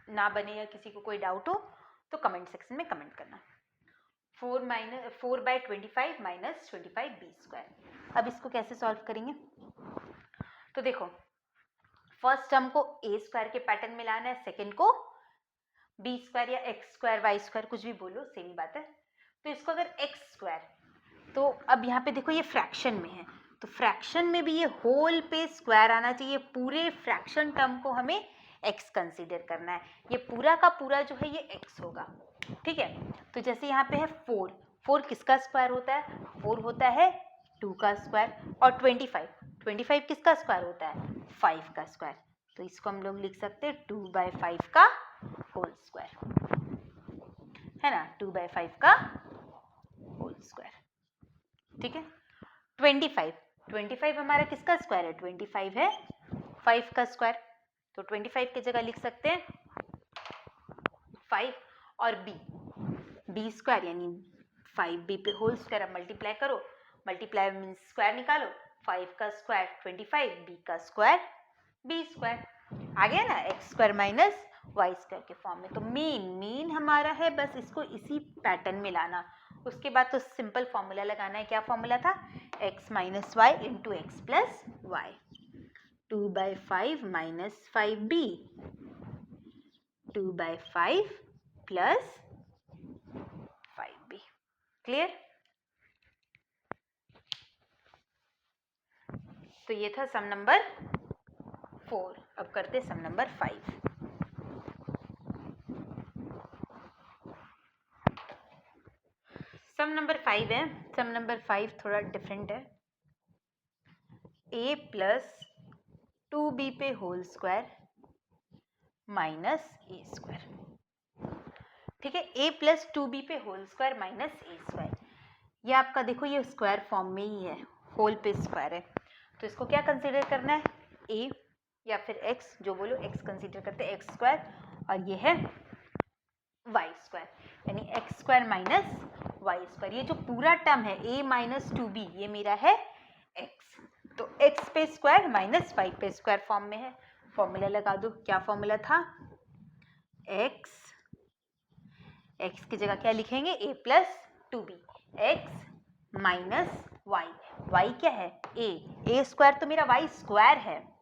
ना बने या किसी को कोई डाउट हो तो कमेंट सेक्शन में कमेंट करना। 4 बाय 25 माइनस 25 बी स्क्वायर। अब इसको कैसे सॉल्व करेंगे, तो देखो फर्स्ट टर्म को ए स्क्वायर के पैटर्न में लाना है, सेकेंड को बी स्क्वायर या एक्स स्क्वायर वाई स्क्वायर, कुछ भी बोलो सेम ही बात है। तो इसको अगर एक्स स्क्वायर, तो अब यहाँ पे देखो ये फ्रैक्शन में है, तो फ्रैक्शन में भी ये होल पे स्क्वायर आना चाहिए, पूरे फ्रैक्शन टर्म को हमें x कंसीडर करना है, ये पूरा का पूरा जो है ये x होगा, ठीक है। तो जैसे यहाँ पे है 4 किसका स्क्वायर होता है, 4 होता है 2 का स्क्वायर, और 25 किसका स्क्वायर होता है, 5 का स्क्वायर, तो इसको हम लोग लिख सकते हैं 2 बाय 5 का होल स्क्वायर, है ना, 2 बाय 5 का होल स्क्वायर, ठीक है। 25 हमारा किसका स्क्वायर है, 25 है 5 का स्क्वायर, तो 25 की जगह लिख सकते हैं 5, और बी स्क्वायर यानी 5b पे होल स्क्वायर। अब मल्टीप्लाई करो, मल्टीप्लाई मीन्स स्क्वायर निकालो, 5 का स्क्वायर 25, b का स्क्वायर b स्क्वायर, आ गया ना x square minus y square के फॉर्म में। तो मेन हमारा है बस इसको इसी पैटर्न में लाना, उसके बाद तो सिंपल फॉर्मूला लगाना है। क्या फॉर्मूला था, x minus y into x plus y, 2 by 5 minus 5b, 2 by 5 plus 5b। Clear, तो ये था सम नंबर 4। अब करते सम नंबर 5। सम नंबर 5 है, सम नंबर 5 थोड़ा डिफरेंट है, a प्लस 2b पे whole square minus a square, ठीक है। a प्लस 2b पे whole square minus a square, ये आपका देखो ये स्क्वायर फॉर्म में ही है, होल पे स्क्वायर है, तो इसको क्या कंसीडर करना है, a, या फिर x, जो बोलो, x कंसीडर करते हैं, x स्क्वायर, और ये है y स्क्वायर, यानी x square minus y square. ये जो पूरा टर्म है a माइनस 2b, ये मेरा है x, तो x पे स्क्वायर माइनस y पे स्क्वायर फॉर्म में है। फॉर्मूला लगा दो, क्या फॉर्मूला था, x की जगह क्या लिखेंगे, a plus 2b, x minus y क्या है, a स्क्वायर तो मेरा y स्क्वायर है,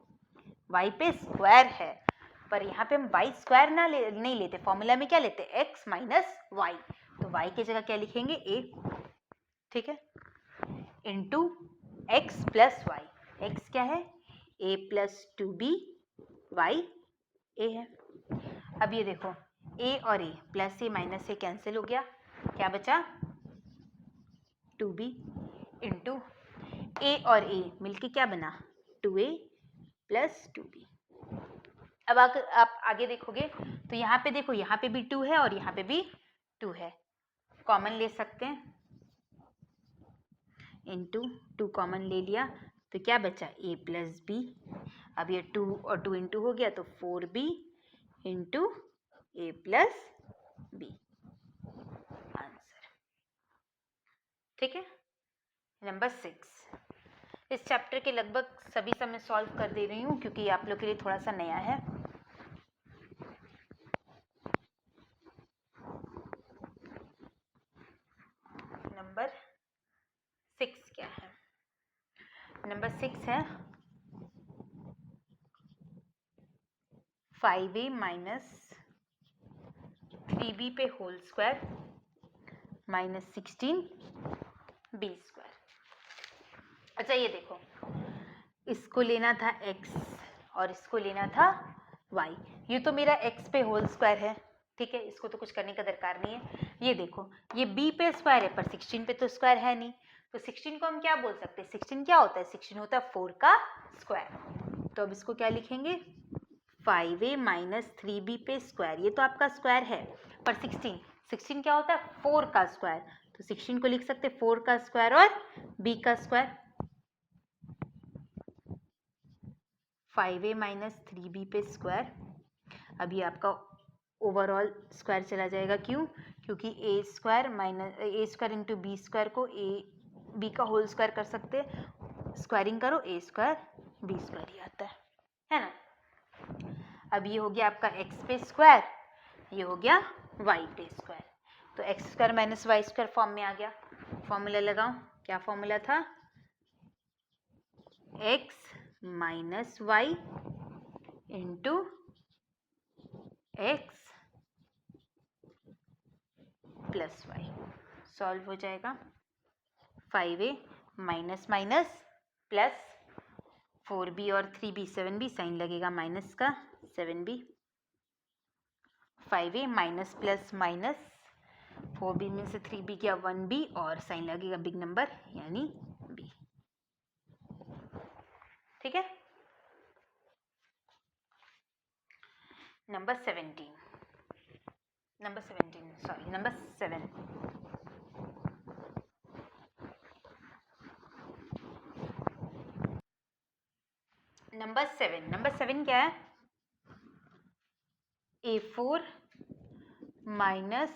y पे स्क्वायर है, पर यहाँ पे हम y स्क्वायर नहीं लेते, फॉर्मूला में क्या लेते, x माइनस y, तो y की जगह क्या लिखेंगे, a, ठीक है, into x plus y, x क्या है, a plus 2b, y a है। अब ये देखो, a और a, plus a minus a cancel हो गया, क्या बचा, 2b, इंटू a और a मिलके क्या बना, 2a प्लस 2b। अब आप आगे देखोगे तो यहाँ पे देखो, यहाँ पे भी 2 है और यहाँ पे भी 2 है, कॉमन ले सकते हैं, इंटू 2 कॉमन ले लिया तो क्या बचा, a प्लस b। अब ये 2 और 2 इंटू हो गया तो 4b into a plus b, answer, ठीक है। नंबर 6, इस चैप्टर के लगभग सभी सब मैं सॉल्व कर दे रही हूँ क्योंकि आप लोग के लिए थोड़ा सा नया है। नंबर 6 क्या है, नंबर 6 है 5a माइनस 3b पे whole square minus 16b square. अच्छा ये देखो, इसको लेना था x और इसको लेना था y, ये तो मेरा x पे होल स्क्वायर है, ठीक है, इसको तो कुछ करने का दरकार नहीं है। ये देखो, ये b पे स्क्वायर है पर 16 पे तो स्क्वायर है नहीं, तो 16 को हम क्या बोल सकते हैं, 16 क्या होता है, 16 होता है 4 का स्क्वायर। तो अब इसको क्या लिखेंगे, 5a माइनस 3b पे स्क्वायर, ये तो आपका स्क्वायर है, पर 16 क्या होता है, 4 का स्क्वायर, तो 16 को लिख सकते 4 का स्क्वायर और b का स्क्वायर, 5a माइनस 3b पे स्क्वायर। अब ये आपका ओवरऑल स्क्वायर चला जाएगा, क्यों, क्योंकि a square minus a square into b square को b का होल स्क्वायर कर सकते हैं, स्क्वायरिंग करो a स्क्वायर b स्क्वायर ही आता है ना। अब ये हो गया आपका x पे स्क्वायर, ये हो गया y पे स्क्वायर, तो x square minus y square form में आ गया। फॉर्मूला लगाओ, क्या फॉर्मूला था, x minus y into x plus y, solve हो जाएगा, 5a minus minus plus 4b और 3b, 7b साइन लगेगा माइनस का, 7b, 5a minus plus minus 4b में से 3b किया 1b और साइन लगेगा बिग नंबर यानी b, ठीक है। नंबर 17 सॉरी नंबर 7, नंबर 7 क्या है, a4 minus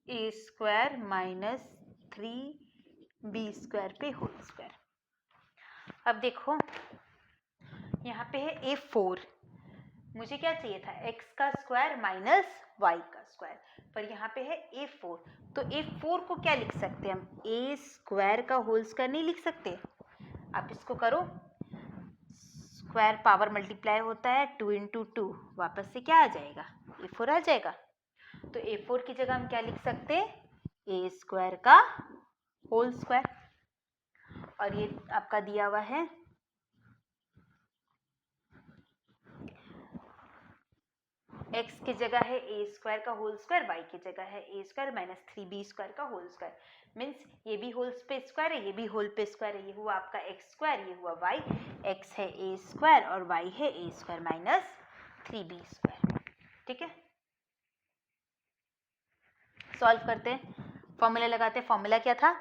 a square minus 3b square पे होल स्क्वायर। अब देखो यहाँ पे है a4, मुझे क्या चाहिए था, x का स्क्वायर माइनस y का स्क्वायर, पर यहाँ पे है a4, तो a4 को क्या लिख सकते हैं हम, a स्क्वायर का होल स्क्वायर नहीं लिख सकते, आप इसको करो, स्क्वायर पावर मल्टीप्लाई होता है, 2 इंटू 2 वापस से क्या आ जाएगा, a4 आ जाएगा, तो a4 की जगह हम क्या लिख सकते हैं, a स्क्वायर का होल स्क्वायर, और ये आपका दिया हुआ है x की जगह है a स्क्वायर का होल स्क्वायर, y की जगह है a square minus 3b square का होल स्क्वायर, मीन्स ये भी होल पे स्क्वायर है, ये भी होल पे स्क्वायर है, ये हुआ आपका x स्क्वायर, ये हुआ y, x है a स्क्वायर और y है a square minus 3b square, ठीक है। सॉल्व करते हैं, फॉर्मूला लगाते हैं, फॉर्मूला क्या था,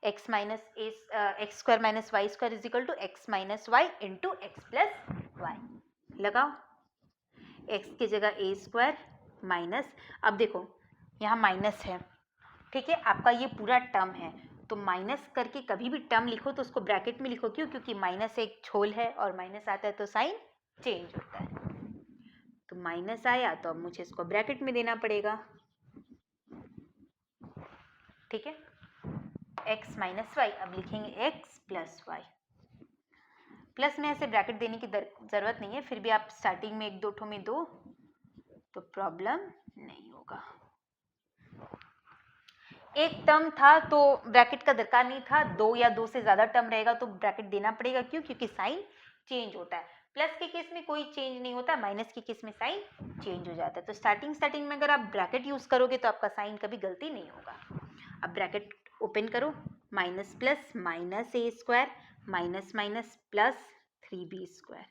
x minus x square minus y square is equal to x minus y into x plus y, लगाओ, x की जगह a स्क्वायर माइनस, अब देखो यहाँ माइनस है, ठीक है, आपका ये पूरा टर्म है, तो माइनस करके कभी भी टर्म लिखो तो उसको ब्रैकेट में लिखो, क्यों? क्योंकि माइनस एक छोल है और माइनस आता है तो साइन चेंज होता है। तो माइनस आया तो अब मुझे इसको ब्रैकेट में देना पड़ेगा, ठीक है, x माइनस वाई, अब लिखेंगे x प्लस वाई। प्लस में ऐसे ब्रैकेट देने की जरूरत नहीं है, फिर भी आप स्टार्टिंग में एक दो ठो में दो तो प्रॉब्लम नहीं होगा। एक टर्म था तो ब्रैकेट का दरकार नहीं था, दो या दो से ज्यादा टर्म रहेगा तो ब्रैकेट देना पड़ेगा, क्यों? क्योंकि साइन चेंज होता है। प्लस के केस में कोई चेंज नहीं होता, माइनस के केस में साइन चेंज हो जाता है। तो स्टार्टिंग में अगर आप ब्रैकेट यूज करोगे तो आपका साइन कभी गलती नहीं होगा। अब ब्रैकेट ओपन करो, minus plus minus a square minus minus plus 3b square,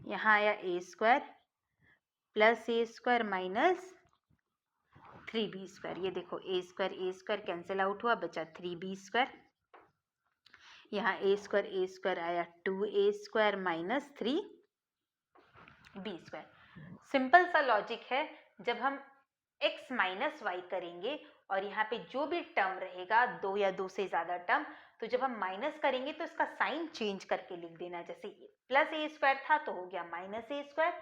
यहाँ आया a square plus a square minus 3b square. ये देखो ए स्क्वायर कैंसिल आउट हुआ, बचा 3b स्क्वायर। यहाँ ए स्क्वायर आया 2a square minus 3b square. Simple सा लॉजिक है, जब हम x माइनस वाई करेंगे और यहाँ पे जो भी टर्म रहेगा, दो या दो से ज्यादा टर्म, तो जब हम माइनस करेंगे तो इसका साइन चेंज करके लिख देना। जैसे प्लस ए स्क्वायर था तो हो गया minus a square,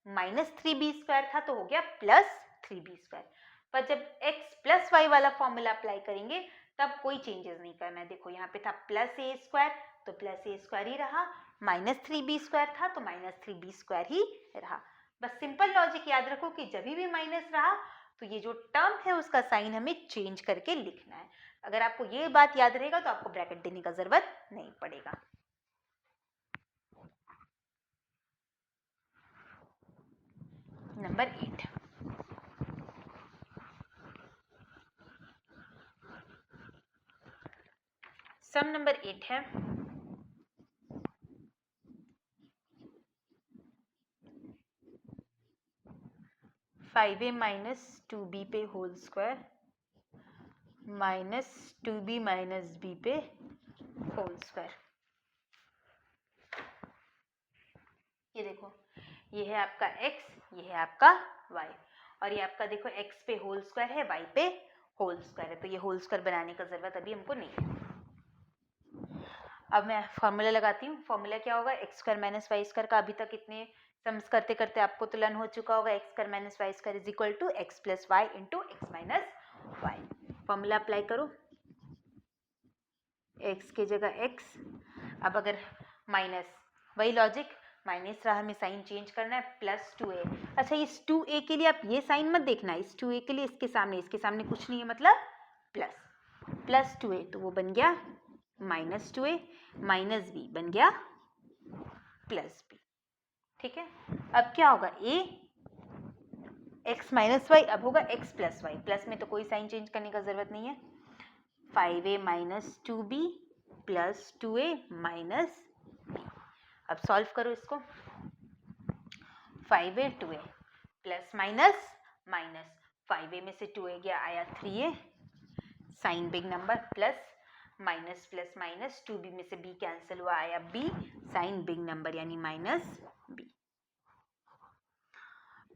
minus 3b square था तो हो गया प्लस 3b स्क्वायर। पर जब x प्लस वाई वाला फॉर्मूला अप्लाई करेंगे तब कोई चेंजेस नहीं करना है। देखो यहाँ पे था प्लस ए स्क्वायर तो प्लस ए स्क्वायर ही रहा, माइनस 3b स्क्वायर था तो माइनस 3b स्क्वायर ही रहा। बस सिंपल लॉजिक याद रखो कि जब भी माइनस रहा तो ये जो टर्म है उसका साइन हमें चेंज करके लिखना है। अगर आपको ये बात याद रहेगा तो आपको ब्रैकेट देने का जरूरत नहीं पड़ेगा। नंबर 8, सम नंबर 8 है 5a माइनस 2b पे whole square minus 2b minus b पे होल स्क्वायर। ये देखो, ये है आपका x, ये है आपका y, और ये आपका देखो x पे होल स्क्वायर है, y पे होल स्क्वायर है, तो ये होल स्क्वायर बनाने का जरूरत अभी हमको नहीं है। अब मैं फॉर्मूला लगाती हूँ। फॉर्मूला क्या होगा? X square minus y square का अभी तक इतने सम्स करते करते आपको तो लर्न हो चुका होगा। X square minus y square is equal to x plus y into x minus y. Formula apply करो, एक्स की जगह एक्स, अब अगर माइनस, वही लॉजिक, माइनस रहा, हमें साइन चेंज करना है, प्लस 2a। अच्छा, इस 2a के लिए आप ये साइन मत देखना, इस 2a के लिए इसके सामने कुछ नहीं है, मतलब प्लस 2a, तो वो बन गया माइनस 2a, माइनस b बन गया प्लस b। ठीक है, अब क्या होगा? a x माइनस वाई, अब होगा x प्लस वाई, प्लस में तो कोई साइन चेंज करने का जरूरत नहीं है। 5a minus 2b plus 2a minus b। अब सॉल्व करो इसको, 5a 2a plus minus minus, 5a में से 2a गया, आया 3a, sign big number, plus minus plus minus, 2b में से b कैंसिल हुआ, आया b, साइन बिग नंबर यानी minus b,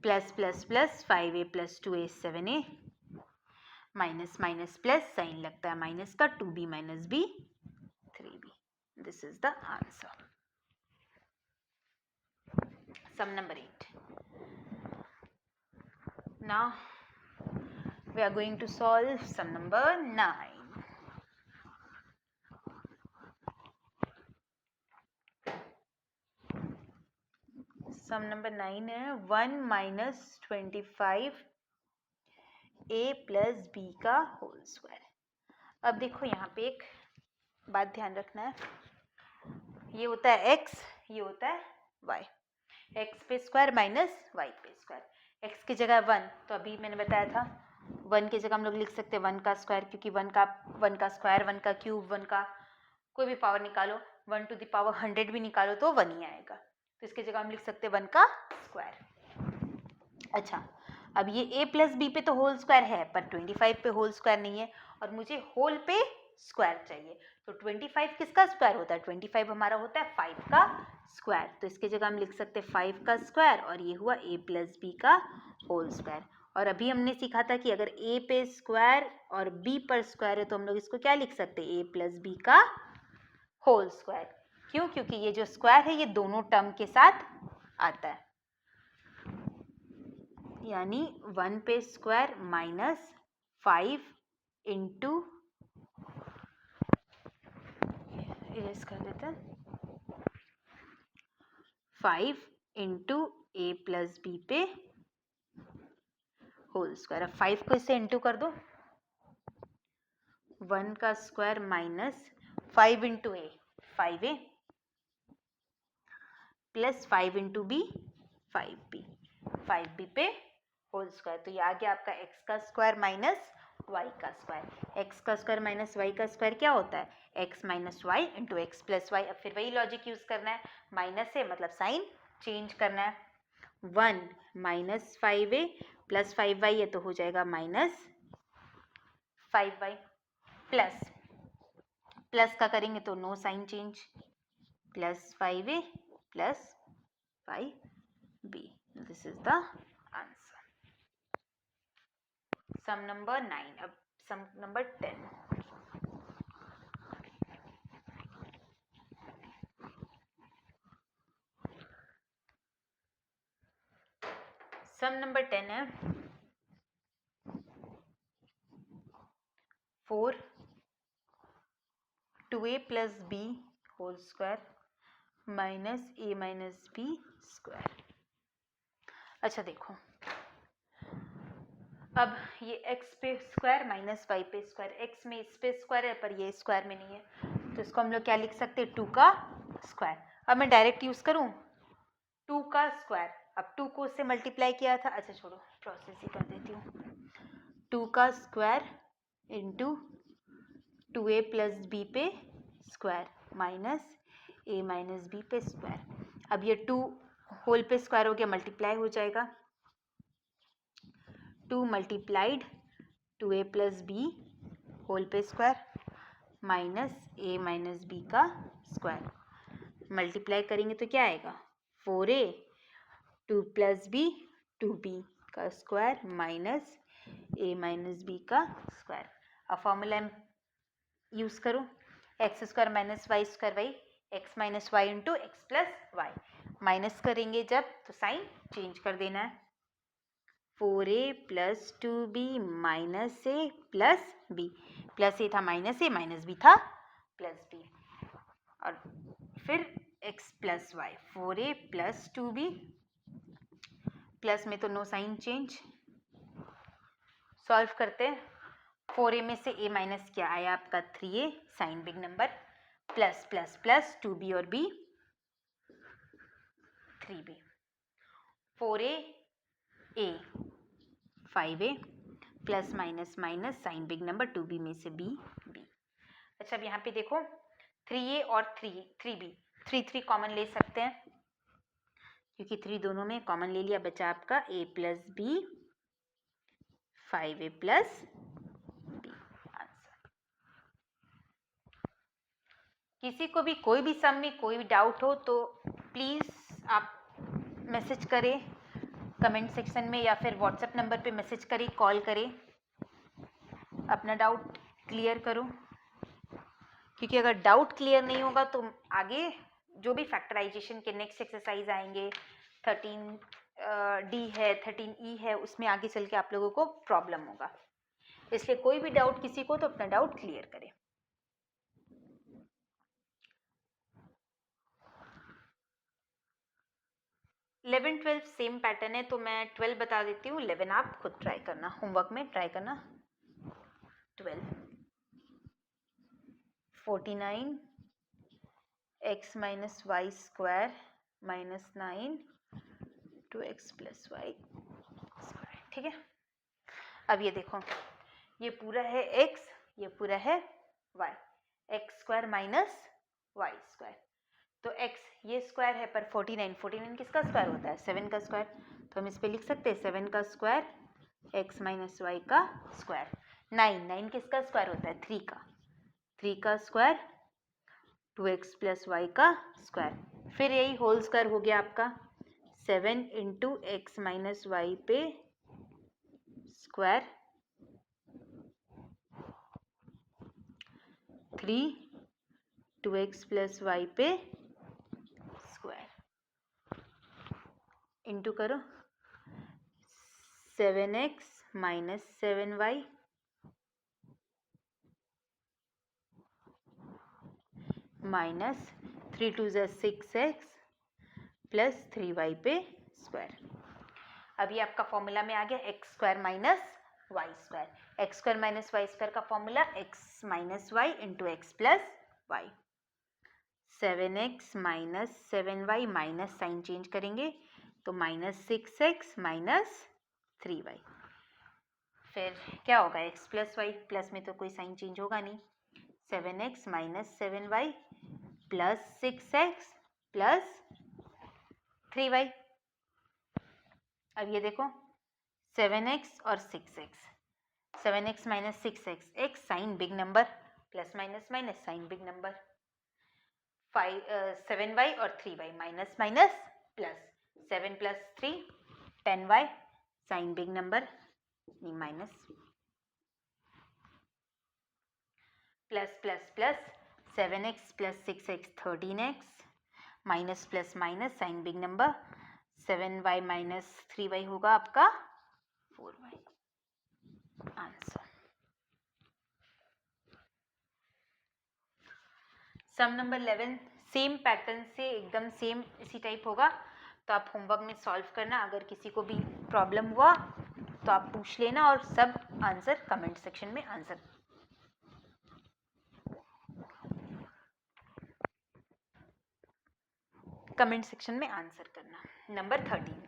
plus plus plus 5a plus 2a 7a, minus minus plus, sign लगता है माइनस का, 2b minus b 3b। This is the answer. Sum number 8। Now we are going to solve sum number 9. Some number 9 है 1 minus 25 a plus b का whole square. अब देखो यहाँ पे एक बात ध्यान रखना है, ये होता है x, ये होता है y, x पे स्क्वायर माइनस y पे स्क्वायर, x की जगह 1, तो अभी मैंने बताया था 1 की जगह हम लोग लिख सकते हैं 1 का स्क्वायर, क्योंकि 1 का स्क्वायर, 1 का क्यूब, 1 का कोई भी पावर निकालो, 1 टू द पावर 100 भी निकालो तो 1 ही आएगा, तो इसकी जगह हम लिख सकते हैं 1 का स्क्वायर। अच्छा, अब ये a प्लस बी पे तो होल स्क्वायर है, पर 25 पे होल स्क्वायर नहीं है, और मुझे होल पे स्क्वायर चाहिए। तो 25 किसका स्क्वायर होता है? 25 हमारा होता है 5 का स्क्वायर। तो इसके जगह हम लिख सकते हैं 5 का स्क्वायर और ये हुआ a प्लस बी का होल स्क्वायर। और अभी हमने सीखा था कि अगर a पे स्क्वायर और b पर स्क्वायर है तो हम लोग इसको क्या लिख सकते हैं? a प्लस बी का होल स्क्वायर। क्यों? क्योंकि ये जो स्क्वायर है ये दोनों टर्म के साथ आता है, यानी 1 पे स्क्वायर माइनस 5 इंटू, इरेज कर देते हैं, 5 इंटू ए प्लस बी पे होल स्क्वायर। अब 5 को इससे इंटू कर दो, 1 का square minus 5 into a 5a plus 5 into b 5b पे होल स्क्वायर। तो ये आ गया आपका x का स्क्वायर माइनस वाई का स्क्वायर। x का स्क्वायर माइनस वाई का स्क्वायर क्या होता है? x minus y into x plus y. अब फिर वही लॉजिक यूज करना है, माइनस से मतलब साइन चेंज करना है। 1 माइनस 5a प्लस 5y है तो हो जाएगा माइनस 5y, प्लस प्लस का करेंगे तो no sign change, plus 5a plus 5b। This is the answer. Sum number 9। अब सम नंबर 10। सम नंबर 10 है 4 2a plus b whole square minus a minus b square. अच्छा देखो, अब ये x पे स्क्वायर माइनस y पे स्क्वायर, x में इस पे स्क्वायर है पर ये स्क्वायर में नहीं है, तो इसको हम लोग क्या लिख सकते हैं? 2 का स्क्वायर। अब मैं डायरेक्ट यूज करूं 2 का स्क्वायर, अब 2 को उससे मल्टीप्लाई किया था, अच्छा छोड़ो प्रोसेस ही कर देती हूँ। 2 का square into 2a plus b पे square minus a minus b पे स्क्वायर। अब ये 2 होल पे स्क्वायर हो गया, मल्टीप्लाई हो जाएगा, 2 multiplied 2a plus b whole पे square minus a minus b का स्क्वायर। मल्टीप्लाई करेंगे तो क्या आएगा? 4a 2 प्लस बी 2b का square minus a minus b का स्क्वायर। अब फॉर्मूला यूज करो, x square minus y square y, x minus y into x plus y. Minus करेंगे जब तो साइन चेंज कर देना है, 4a plus 2b minus a plus b, plus a था माइनस a, माइनस b था plus b, और फिर x plus y, 4a plus 2b, plus में तो नो साइन चेंज। सॉल्व करते हैं, 4a में से a माइनस क्या आया आपका? 3a sign big number, plus plus plus 2b और b 3b, 4a a 5a plus minus minus sign big number 2b में से b b। अच्छा अब यहाँ पे देखो 3a और 3b 3 कॉमन ले सकते हैं, क्योंकि 3 दोनों में कॉमन ले लिया, बचा आपका a plus b 5a plus b। Answer. किसी को भी कोई भी सम में कोई भी डाउट हो तो प्लीज़ आप मैसेज करें कमेंट सेक्शन में, या फिर व्हाट्सएप नंबर पे मैसेज करें, कॉल करें, अपना डाउट क्लियर करो, क्योंकि अगर डाउट क्लियर नहीं होगा तो आगे जो भी फैक्टराइजेशन के नेक्स्ट एक्सरसाइज आएंगे, 13D है 13E है, उसमें आगे चल के आप लोगों को प्रॉब्लम होगा। इसलिए कोई भी डाउट किसी को तो अपना डाउट क्लियर करें। इलेवन 12 सेम पैटर्न है, तो मैं 12 बता देती हूँ, 11 आप खुद ट्राई करना, होमवर्क में ट्राई करना। 12 49 x minus y square minus 9 2x plus y square, ठीक है। अब ये देखो, ये पूरा है x, ये पूरा है y, x square minus y square, तो x ये स्क्वायर है पर 49 किसका स्क्वायर होता है? 7 का स्क्वायर, तो हम इस पे लिख सकते हैं 7 का स्क्वायर x माइनस वाई का स्क्वायर। 9 किसका स्क्वायर होता है? 3 का, 3 का स्क्वायर 2x प्लस वाई का स्क्वायर, फिर यही होल स्क्वायर हो गया आपका 7 इंटू एक्स माइनस वाई पे स्क्वायर 3 2x प्लस वाई पे स्क्वायर इंटू करो 7x माइनस 7y माइनस 3 2 ज़ा 6x प्लस 3y पे स्क्वायर। अब ये आपका फॉर्मूला में आ गया x square minus y square. X square minus y square का formula x minus y into x plus y. 7x minus 7y minus sign change करेंगे तो माइनस 6x माइनस 3y, फिर क्या होगा x प्लस वाई, प्लस में तो कोई sign change होगा नहीं, 7x minus 7y plus 6x plus 3y। अब ये देखो 7x और 6x, 7x minus 6x, x sign big number, plus minus minus sign big number, 7y और 3y minus minus plus, 7 plus 3 10y sign big number नहीं minus, plus plus plus 7x plus 6x 13x minus plus minus sign big number, 7y minus 3y होगा आपका 4y answer. Sum number 11 same pattern से एकदम same इसी type होगा, तो आप homework में सॉल्व करना। अगर किसी को भी प्रॉब्लम हुआ तो आप पूछ लेना और सब आंसर कमेंट सेक्शन में आंसर करना। Number 13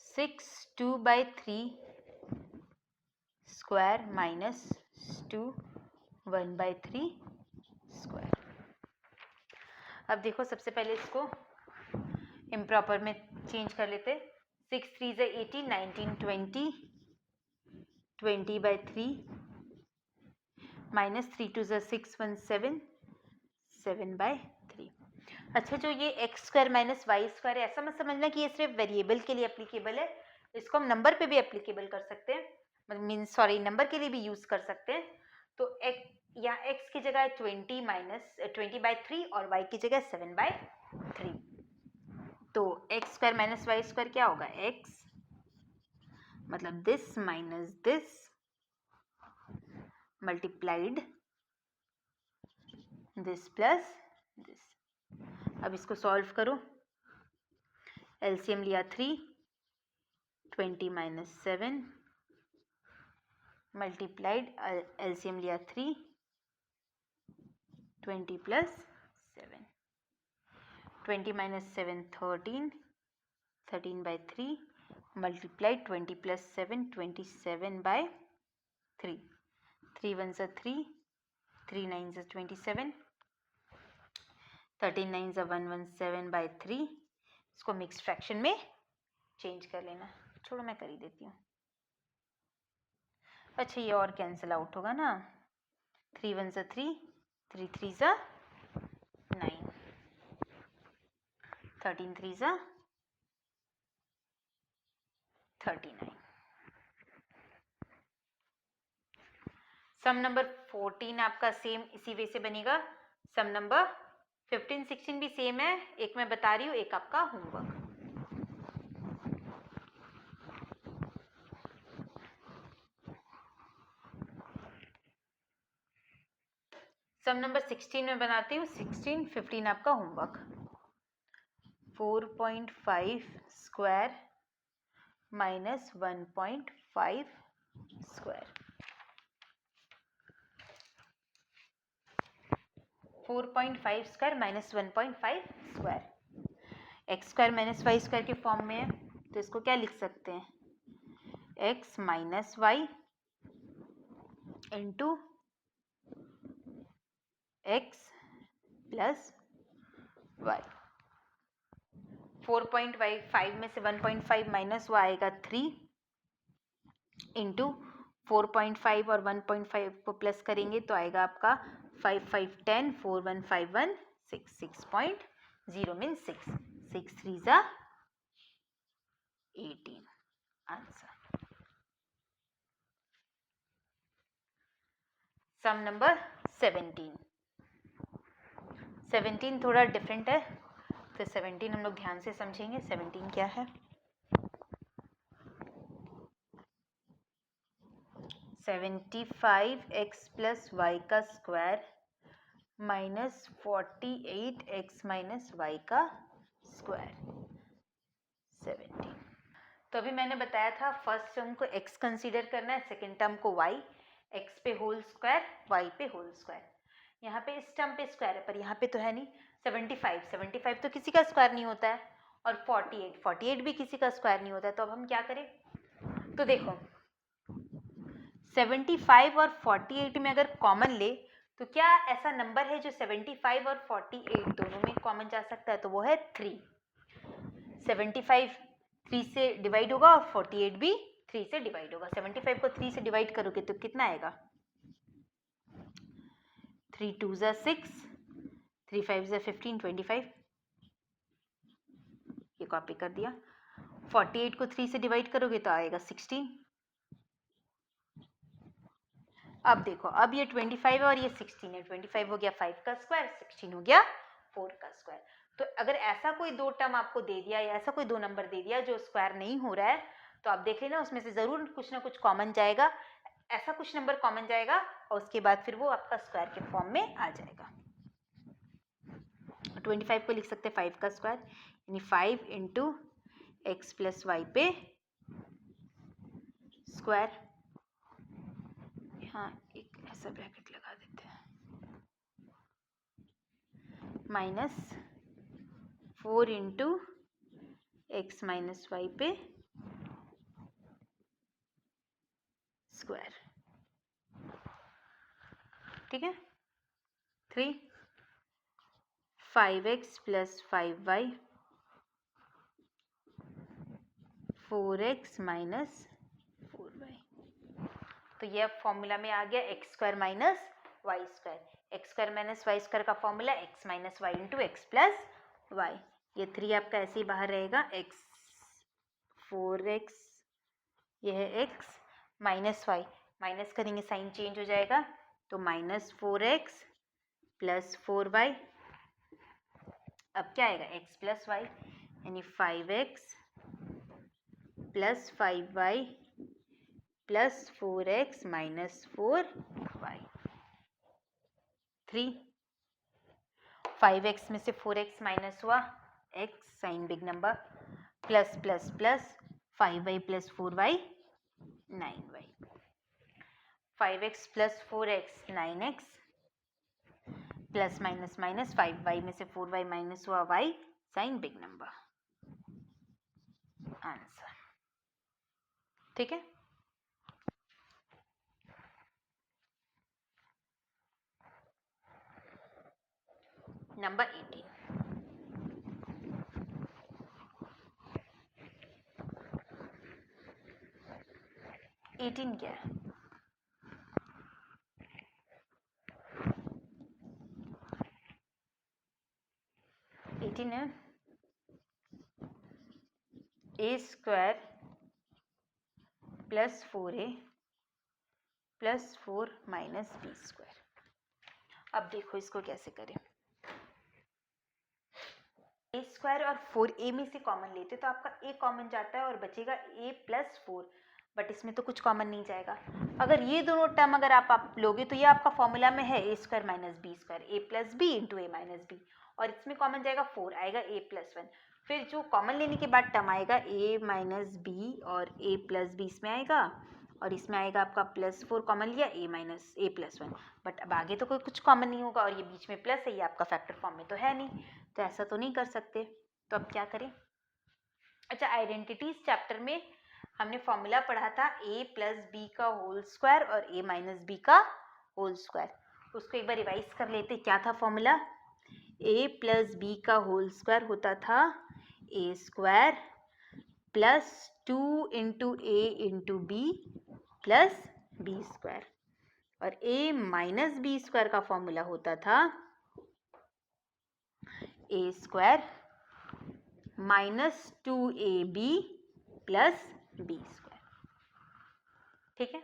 6 2/3 square minus 2 1/3 square. अब देखो सबसे पहले इसको इम्प्रॉपर में चेंज कर लेते। 6 3 ज़ा 18 19 20 20/3 माइनस 3 2 ज़ा 6 1 7 7/3। अच्छा, जो ये x square minus y square है, ऐसा मत समझना कि ये सिर्फ वेरिएबल के लिए एप्लीकेबल है, इसको हम नंबर पे भी एप्लीकेबल कर सकते हैं, मीन्स सॉरी नंबर के लिए भी यूज कर सकते हैं। तो या x की जगह 20 माइनस 20/3 और y की जगह 7/3। तो x square minus y square क्या होगा, x मतलब this minus this multiplied this plus this. अब इसको सॉल्व करो, एलसीएम लिया 3 20 माइनस 7 मल्टीप्लाइड एलसीएम लिया 3 20 प्लस 7 20 माइनस 7 13 13/3 मल्टीप्लाइड 20 प्लस 7 27/3 3 1 ज़ा 3 3 9 ज़ा 27 13 9 ज़ा 117/3। इसको मिक्स फ्रैक्शन में चेंज कर लेना, छोड़ो मैं कर ही देती हूँ। अच्छा, ये और कैंसिल आउट होगा ना, 3 1 ज़ा 3 3 3 ज़ा 9 13 3 ज़ा 39। सम नंबर 14 आपका सेम इसी वे से बनेगा। सम नंबर 15 16 भी सेम है, एक मैं बता रही हूँ, एक आपका होमवर्क। सम नंबर 16 में बनाती हूँ, 16 15 आपका homework. 4.5 square minus 1.5 square, 4.5 square minus 1.5 square. X square minus y square के फॉर्म में है, तो इसको क्या लिख सकते हैं, x minus y into x plus y. 4.5 में से 1.5 माइनस हुआ आएगा 3, इंटू 4.5 और 1.5 को प्लस करेंगे तो आएगा आपका 5 5 10 4 1 5 1 6 6.0 मीन 6 6 3 जा 18 आंसर। सम नंबर 17 थोड़ा डिफरेंट है, तो 17 हम लोग ध्यान से समझेंगे। 17 क्या है? 75x प्लस वाई का square minus 48x minus y का स्क्वायर 17। तो अभी मैंने बताया था फर्स्ट टर्म को x कंसीडर करना है, सेकेंड टर्म को y, x पे होल स्क्वायर y पे होल स्क्वायर। यहाँ पे इस टर्म पे स्क्वायर है पर यहाँ पे तो है नहीं। 75 तो किसी का स्क्वायर नहीं होता है, और 48 भी किसी का स्क्वायर नहीं होता है। तो अब हम क्या करें? तो देखो 75 और 48 में अगर कॉमन ले तो क्या ऐसा नंबर है जो 75 और 48 दोनों में कॉमन जा सकता है? तो वो है 3। 75 3 से डिवाइड होगा और 48 भी 3 से डिवाइड होगा। 75 को 3 से डिवाइड करोगे तो कितना आएगा? 3 2 जा 6, 3 5 जा 15, 25। ये कॉपी कर दिया। 48 को 3 से डिवाइड करोगे तो आएगा 16। अब देखो, अब ये 25 और ये 16 है। 25 हो गया 5 का स्क्वायर, 16 हो गया 4 का स्क्वायर। तो अगर ऐसा कोई दो टर्म आपको दे दिया या ऐसा कोई दो नंबर दे दिया जो स्क्वायर नहीं हो रहा है, तो आप देख लेना उसमें से जरूर कुछ ना कुछ कॉमन जाएगा। ऐसा कुछ नंबर कॉमन जाएगा और उसके बाद फिर वो आपका स्क्वायर के फॉर्म में आ जाएगा। 25 को लिख सकते हैं 5 का स्क्वायर, यानी 5 इंटू एक्स प्लस वाई पे स्क्वायर। हाँ, एक ऐसा ब्रैकेट लगा देते हैं, minus 4 into x minus y पे स्क्वायर। ठीक है। 3 5x plus 5y 4x minus 4y। तो ये अब फॉर्मूला में आ गया x square minus y square. X square minus y square का formula x minus y into x plus y. ये 3 आपका ऐसे ही बाहर रहेगा। एक्स 4x, ये है एक्स माइनस वाई, माइनस करेंगे साइन चेंज हो जाएगा, तो माइनस 4x प्लस 4y। अब क्या आएगा? x प्लस वाई, यानी 5x plus 5y plus 4x minus 4y। 3 5x में से 4x माइनस हुआ, x sign big number, plus plus plus 5y plus 4y 9y। 5x plus 4x 9x, plus minus minus 5y में से 4y minus हुआ, y sign big number. Answer. ठीक है। Number 18। 18 क्या है? है a square plus 4a plus 4 minus b square. अब देखो इसको कैसे करें। ए स्क्वायर और 4a में से कॉमन लेते तो आपका a कॉमन जाता है और बचेगा a प्लस 4, बट इसमें तो कुछ कॉमन नहीं जाएगा। अगर ये दोनों टर्म अगर आप लोगे तो ये आपका फॉर्मूला में है a square minus b square, a plus B into A minus B, और इसमें कॉमन जाएगा 4, आएगा ए प्लस 1। फिर जो कॉमन लेने के बाद टर्म आएगा ए माइनस बी और ए प्लस बी इसमें आएगा, और इसमें आएगा आपका प्लस 4 कॉमन लिया, ए माइनस ए प्लस 1। बट अब आगे तो कोई कुछ कॉमन नहीं होगा, और ये बीच में प्लस है, ये आपका फैक्टर फॉर्म में तो है नहीं, तो ऐसा तो नहीं कर सकते। तो अब क्या करें? अच्छा, आइडेंटिटीज चैप्टर में हमने फॉर्मूला पढ़ा था a प्लस बी का होल स्क्वायर और a माइनस बी का होल स्क्वायर। उसको एक बार रिवाइज कर लेते। क्या था फॉर्मूला? a प्लस बी का होल स्क्वायर होता था a square plus 2 into a into b plus b square, और a माइनस बी स्क्वायर का फॉर्मूला होता था a square minus 2ab plus b square. ठीक है,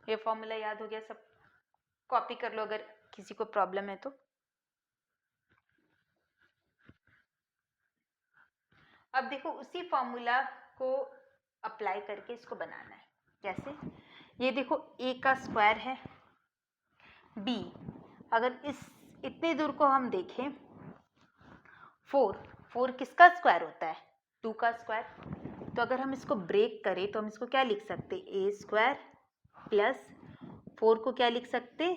ये फॉर्मूला याद हो गया, सब कॉपी कर लो अगर किसी को प्रॉब्लम है तो। अब देखो उसी फॉर्मूला को अप्लाई करके इसको बनाना है। कैसे? ये देखो a का स्क्वायर है, b, अगर इस इतने दूर को हम देखें 4 किसका स्क्वायर होता है? 2 का स्क्वायर। तो अगर हम इसको ब्रेक करें तो हम इसको क्या लिख सकते? a स्क्वायर प्लस 4 को क्या लिख सकते?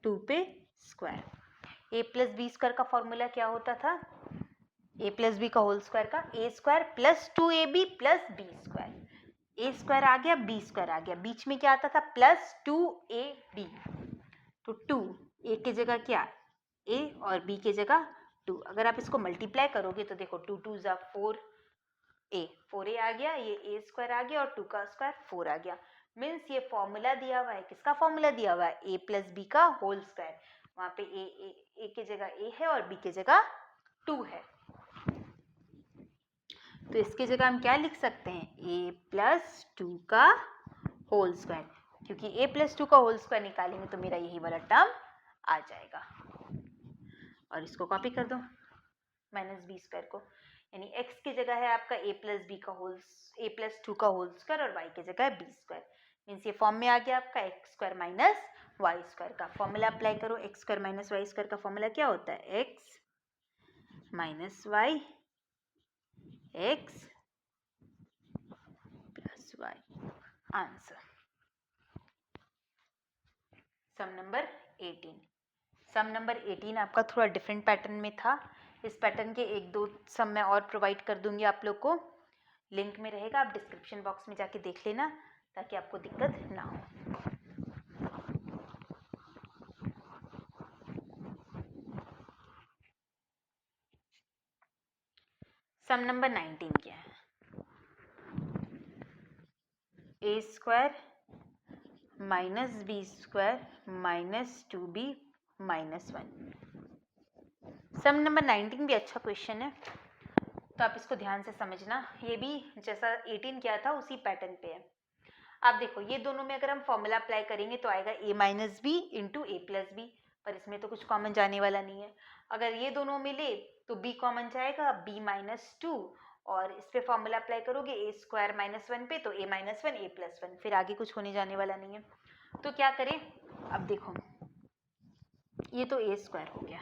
2 पे square. a plus b square का फॉर्मूला क्या होता था? a प्लस बी का होल स्क्वायर का a square plus 2ab plus b square. a square आ गया, b स्क्वायर आ गया, बीच में क्या आता था? Plus 2ab। तो 2 a की जगह क्या? a और b की जगह 2। अगर आप इसको मल्टीप्लाई करोगे तो देखो 2 2 जा 4a आ गया, ये a स्क्वायर आ गया और 2 का स्क्वायर 4 आ गया। मीन्स ये फॉर्मूला दिया हुआ है, किसका फॉर्मूला दिया हुआ है? a प्लस बी का होल स्क्वायर। वहां पे a की जगह a है और b की जगह 2 है, तो इसकी जगह हम क्या लिख सकते हैं? a प्लस 2 का होल स्क्वायर, क्योंकि a प्लस 2 का होल स्क्वायर निकालेंगे तो मेरा यही वाला टर्म आ जाएगा। और इसको कॉपी कर दो माइनस बी स्क्वायर को, यानी x की जगह है आपका a प्लस 2 का होल स्क्वायर और y की जगह है b स्क्वायर। मीन्स ये फॉर्म में आ गया आपका x square minus y square का फॉर्मूला अप्लाई करो। X square minus y square का फॉर्मूला क्या होता है? X minus y x plus y. Answer sum number 18। Sum number 18 आपका थोड़ा डिफरेंट पैटर्न में था। इस पैटर्न के एक दो सम मैं और प्रोवाइड कर दूंगी आप लोग को, लिंक में रहेगा, आप डिस्क्रिप्शन बॉक्स में जाके देख लेना ताकि आपको दिक्कत ना हो। सम नंबर 19 क्या है? a square minus b square minus 2b minus 1। Sum number 19 भी अच्छा क्वेश्चन है, तो आप इसको ध्यान से समझना। ये भी जैसा 18 किया था उसी पैटर्न पे है। आप देखो ये दोनों में अगर हम फॉर्मूला अप्लाई करेंगे तो आएगा a minus b into a plus b, पर इसमें तो कुछ कॉमन जाने वाला नहीं है। अगर ये दोनों मिले तो b कॉमन जाएगा, b माइनस 2, और इस पे फॉर्मूला अप्लाई करोगे a स्क्वायर माइनस 1 पे तो a माइनस 1 a प्लस 1, फिर आगे कुछ होने जाने वाला नहीं है। तो क्या करें? अब देखो ये तो a स्क्वायर हो गया,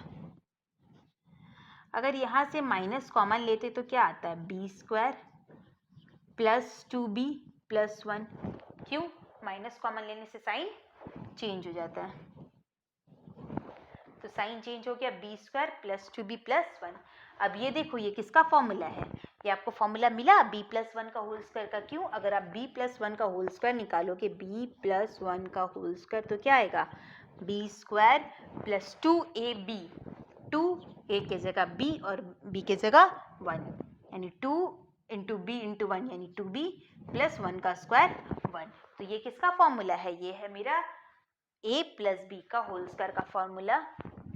अगर यहाँ से माइनस कॉमन लेते तो क्या आता है? B square plus 2b plus 1। क्यों? माइनस कॉमन लेने से साइन चेंज हो जाता है, तो साइन चेंज हो गया, B square plus 2b plus 1। अब ये देखो ये किसका फॉर्मूला है? ये आपको फॉर्मूला मिला b प्लस 1 का होल स्क्वायर का। क्यों? अगर आप b प्लस 1 का होल स्क्वायर निकालोगे, b प्लस 1 का होल स्क्वायर, तो क्या आएगा? b square plus 2ab, 2 a की जगह b और b की जगह 1, यानी 2 इंटू बी इंटू 1 यानी 2b प्लस 1 का स्क्वायर 1। तो ये किसका फॉर्मूला है? ये है मेरा a प्लस बी का होल स्क्वायर का फॉर्मूला,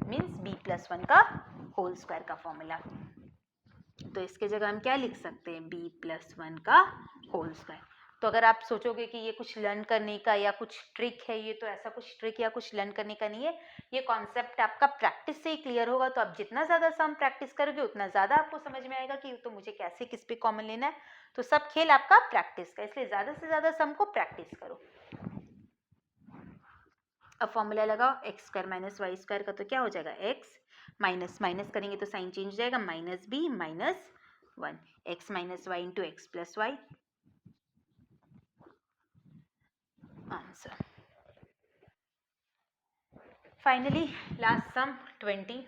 मीन्स b प्लस 1 का होल स्क्वायर का फॉर्मूला। तो इसके जगह हम क्या लिख सकते हैं? b प्लस 1 का होल स्क्वायर। तो अगर आप सोचोगे कि ये कुछ लर्न करने का या कुछ ट्रिक है, ये तो ऐसा कुछ ट्रिक या कुछ लर्न करने का नहीं है, ये कॉन्सेप्ट आपका प्रैक्टिस से ही क्लियर होगा। तो आप जितना ज़्यादा सम प्रैक्टिस करोगे उतना ज़्यादा आपको समझ में आएगा कि तो मुझे कैसे किस पे कॉमन लेना है। तो सब खेल आपका प्रैक्टिस का, इसलिए ज़्यादा से ज़्यादा सम को प्रैक्टिस करो। अब फॉर्मूला लगाओ x square minus y square का, तो क्या हो जाएगा? एक्स माइनस माइनस करेंगे तो साइन चेंज हो जाएगा, minus b minus 1, x minus y into x plus y. Answer finally last sum 20।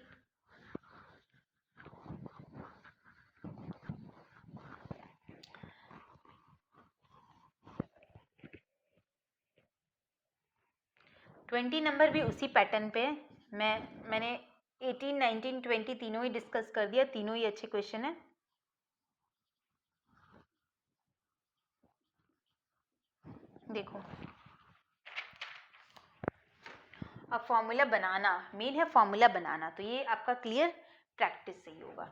Number भी उसी पैटर्न पे है। मैंने 18, 19, 20 तीनों ही डिस्कस कर दिया, तीनों ही अच्छे क्वेश्चन है। देखो अब फॉर्मूला बनाना, मेन है फॉर्मूला बनाना, तो ये आपका क्लियर प्रैक्टिस से ही होगा।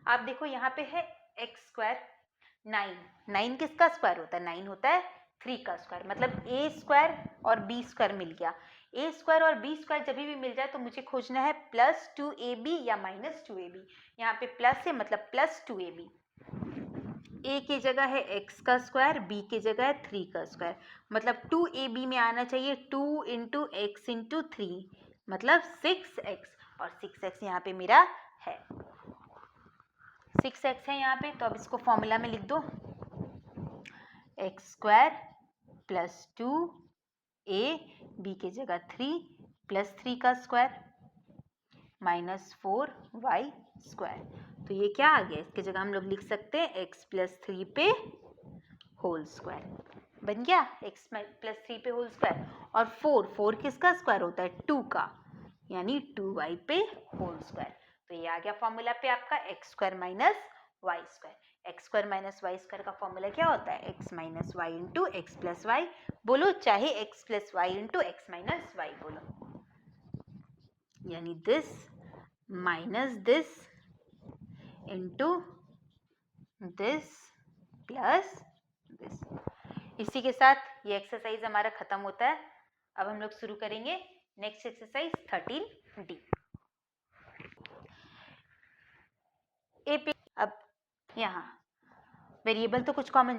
आप देखो यहाँ पे है एक्स स्क्वायर 9, 9 किसका स्क्वायर होता है? 9 होता है 3 का स्क्वायर, मतलब ए स्क्वायर और बी स्क्वायर मिल गया। ए स्क्वायर और बी स्क्वायर जब भी मिल जाए तो मुझे खोजना है प्लस 2ab या माइनस 2ab। यहाँ पे प्लस है मतलब प्लस 2ab। ए की जगह है एक्स का स्क्वायर, बी की जगह है 3 का स्क्वायर, मतलब 2ab में आना चाहिए 2 इंटू एक्स इंटू 3, मतलब 6x, और 6x यहाँ पे मेरा है, 6x है यहाँ पे। तो अब इसको फॉर्मूला में लिख दो, x square plus 2a, B की जगह 3 प्लस 3 का स्क्वायर माइनस 4y स्क्वायर। तो ये क्या आ गया? इसकी जगह हम लोग लिख सकते हैं x प्लस 3 पे होल स्क्वायर। बन गया x प्लस 3 पे होल स्क्वायर। और 4 किसका स्क्वायर होता है? 2 का, यानी 2y पे होल स्क्वायर। तो ये आ गया फॉर्मूला पे आपका x square minus y square. X square minus y square का फॉर्मूला क्या होता है? X minus y into x plus y, बोलो, चाहे x plus y into x minus y बोलो, यानी this minus this into this plus this. इसी के साथ ये एक्सरसाइज हमारा खत्म होता है। अब हम लोग शुरू करेंगे नेक्स्ट एक्सरसाइज 13D। ए पे अब यहाँ वेरिएबल तो कुछ कॉमन